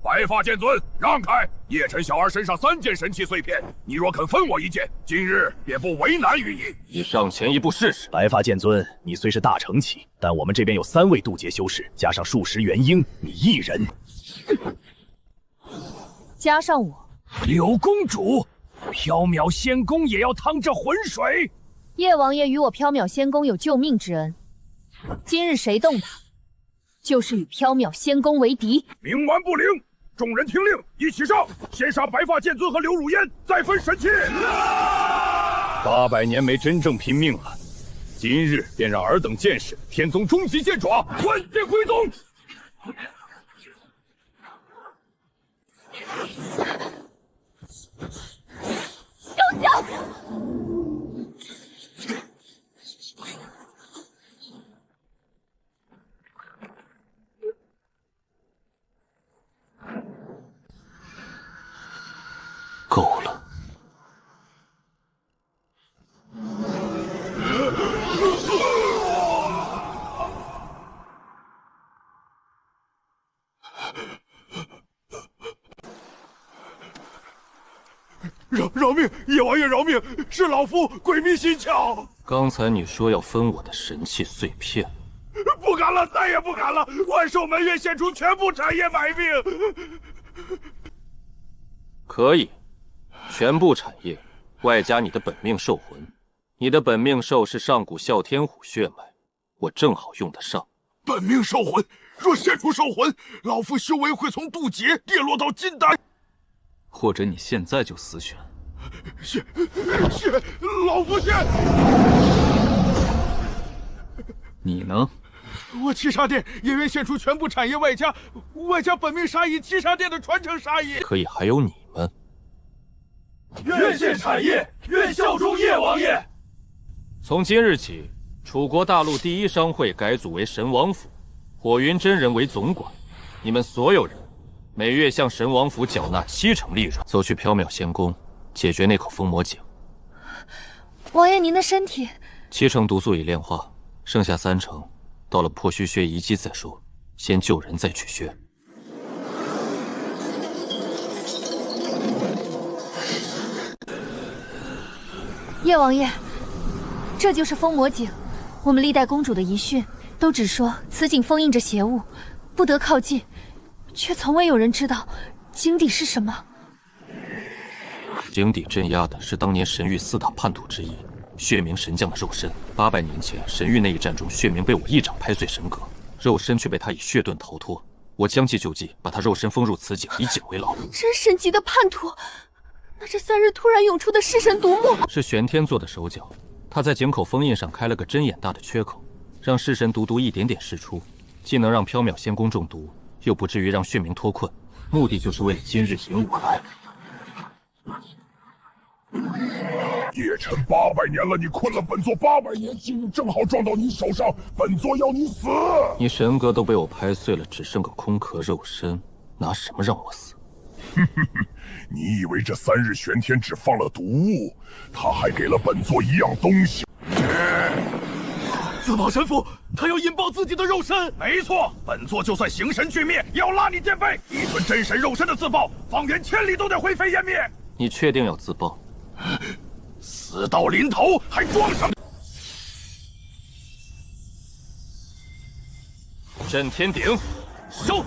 Speaker 10: 白发剑尊，让开！叶晨小儿身上3件神器碎片，你若肯分我1件，今日便不为难于你。
Speaker 3: 你上前一步试试。
Speaker 18: 白发剑尊，你虽是大成期，但我们这边有3位渡劫修士，加上数十元婴，你一人。
Speaker 2: 加上我，
Speaker 13: 柳公主，缥缈仙宫也要趟这浑水。
Speaker 2: 叶王爷与我缥缈仙宫有救命之恩，今日谁动他，就是与缥缈仙宫为敌。
Speaker 10: 冥顽不灵！众人听令，一起上！先杀白发剑尊和刘汝烟，再分神器。
Speaker 17: 800年没真正拼命了，今日便让尔等见识天宗终极剑爪，万剑归宗！
Speaker 16: 休想！
Speaker 3: 够了。
Speaker 10: 饶命！叶王爷饶命！是老夫鬼迷心窍。
Speaker 3: 刚才你说要分我的神器碎片，
Speaker 10: 不敢了，再也不敢了！万寿门愿献出全部产业买命。
Speaker 3: 可以，全部产业，外加你的本命兽魂。你的本命兽是上古哮天虎血脉，我正好用得上。
Speaker 10: 本命兽魂，若献出兽魂，老夫修为会从渡劫跌落到金丹。
Speaker 5: 或者你现在就死选。
Speaker 10: 献，老夫献。
Speaker 5: 你呢？
Speaker 10: 我七杀殿也愿献出全部产业，外加本命杀意，七杀殿的传承杀意。
Speaker 3: 可以，还有你们。
Speaker 10: 愿献产业，愿效忠叶王爷。
Speaker 3: 从今日起，楚国大陆第1商会改组为神王府，火云真人为总管。你们所有人每月向神王府缴纳7成利润。走去缥缈仙宫，解决那口封魔井。
Speaker 2: 王爷，您的身体
Speaker 3: 7成毒素已炼化，剩下3成，到了破虚穴遗迹再说。先救人，再取穴。
Speaker 2: 叶王爷，这就是封魔井。我们历代公主的遗训都只说此井封印着邪物，不得靠近，却从未有人知道井底是什么。
Speaker 3: 井底镇压的是当年神域4大叛徒之一血冥神将的肉身。800年前神域那一战中，血冥被我一掌拍碎神格，肉身却被他以血盾逃脱。我将计就计，把他肉身封入此井，以井为牢。
Speaker 2: 真神级的叛徒，那这3日突然涌出的噬神毒沫
Speaker 3: 是玄天做的手脚。他在井口封印上开了个针眼大的缺口，让噬神毒一点点释出，既能让缥缈仙宫中毒，又不至于让血冥脱困。目的就是为了今日引我来。
Speaker 10: 叶晨800年了，你困了本座800年，今日正好撞到你手上，本座要你死！
Speaker 3: 你神格都被我拍碎了，只剩个空壳肉身，拿什么让我死？
Speaker 10: 你以为这3日玄天只放了毒物，他还给了本座一样东西？
Speaker 14: 自爆神符，他要引爆自己的肉身。
Speaker 10: 没错，本座就算形神俱灭，也要拉你垫背。一尊真神肉身的自爆，方圆千里都得灰飞烟灭。
Speaker 3: 你确定要自爆？
Speaker 10: 死到临头还装什么？
Speaker 3: 震天鼎，收！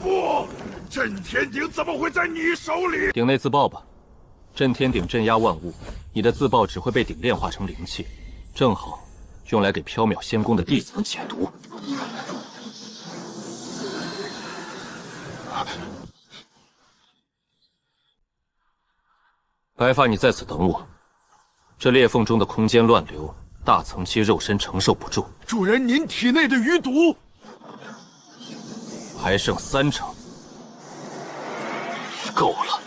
Speaker 10: 不，震天鼎怎么会在你手里？
Speaker 3: 鼎内自爆吧。震天鼎镇压万物，你的自爆只会被鼎炼化成灵气，正好用来给缥缈仙宫的弟子们解毒。白发，你在此等我。这裂缝中的空间乱流，大层期肉身承受不住。
Speaker 14: 主人，您体内的余毒
Speaker 3: 还剩3成，够了。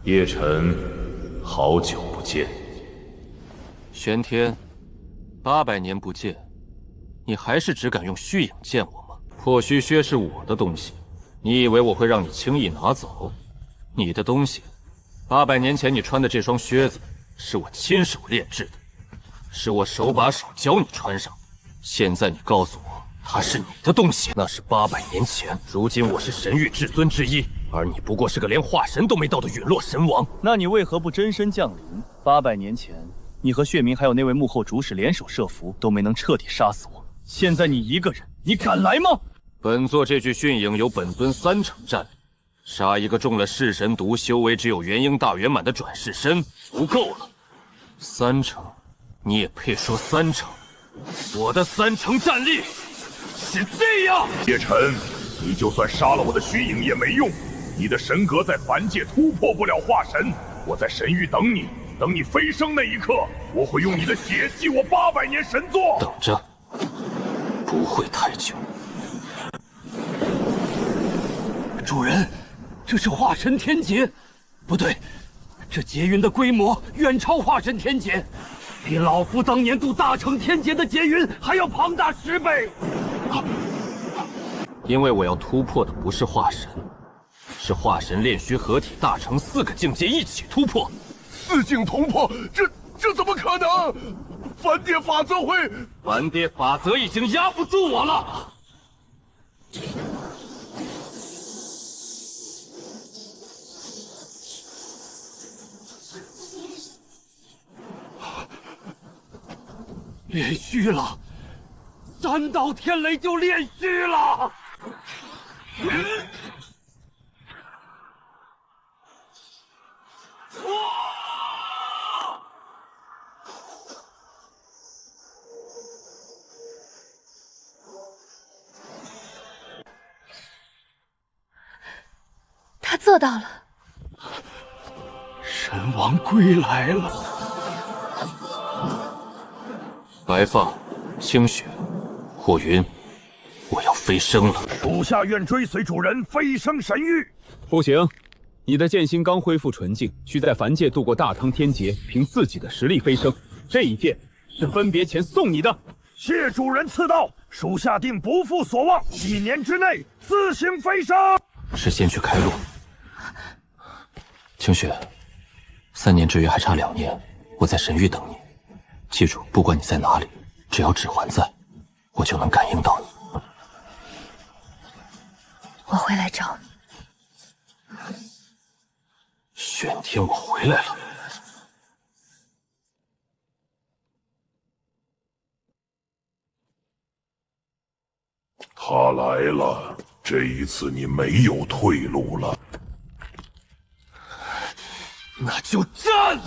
Speaker 17: 叶晨，好久不见。
Speaker 3: 玄天，800年不见，你还是只敢用虚影见我吗？破虚靴是我的东西，你以为我会让你轻易拿走？你的东西，800年前你穿的这双靴子，是我亲手炼制的，是我手把手教你穿上。现在你告诉我，它是你的东西，那是800年前。如今我是神域至尊之一，而你不过是个连化神都没到的陨落神王。
Speaker 6: 那你为何不真身降临？800年前，你和血明还有那位幕后主使联手设伏，都没能彻底杀死我。现在你一个人，你敢来吗？
Speaker 3: 本座这具迅影有本尊3成战力，杀一个中了噬神毒、修为只有元婴大圆满的转世身足够了。3成，你也配说3成？我的3成战力是这样。
Speaker 10: 叶晨，你就算杀了我的虚影也没用，你的神格在凡界突破不了化神。我在神域等你，等你飞升那一刻，我会用你的血祭我800年神作。
Speaker 3: 等着，不会太久。
Speaker 13: 主人，这是化神天劫，不对，这劫云的规模远超化神天劫，比老夫当年渡大成天劫的劫云还要庞大10倍。
Speaker 3: 因为我要突破的不是化神，是化神炼虚合体大成4个境界一起突破。
Speaker 10: 4境同破，这怎么可能？梵界法则会……
Speaker 3: 梵界法则已经压不住我了。
Speaker 13: 炼虚了，3道天雷就炼虚了。
Speaker 2: 他做到了。
Speaker 13: 神王归来了。
Speaker 3: 白发、清雪、火云，我要飞升了。
Speaker 10: 属下愿追随主人飞升神域。
Speaker 20: 不行，你的剑心刚恢复纯净，需在凡界度过大唐天劫，凭自己的实力飞升。这一剑是分别前送你的。
Speaker 10: 谢主人赐道，属下定不负所望，1年之内自行飞升。
Speaker 3: 是先去开路。清雪，3年之约还差2年，我在神域等你。记住，不管你在哪里，只要指环在，我就能感应到你。
Speaker 2: 我会来找你。
Speaker 3: 玄天，我回来了。
Speaker 10: 他来了，这一次你没有退路了。
Speaker 3: 那就战！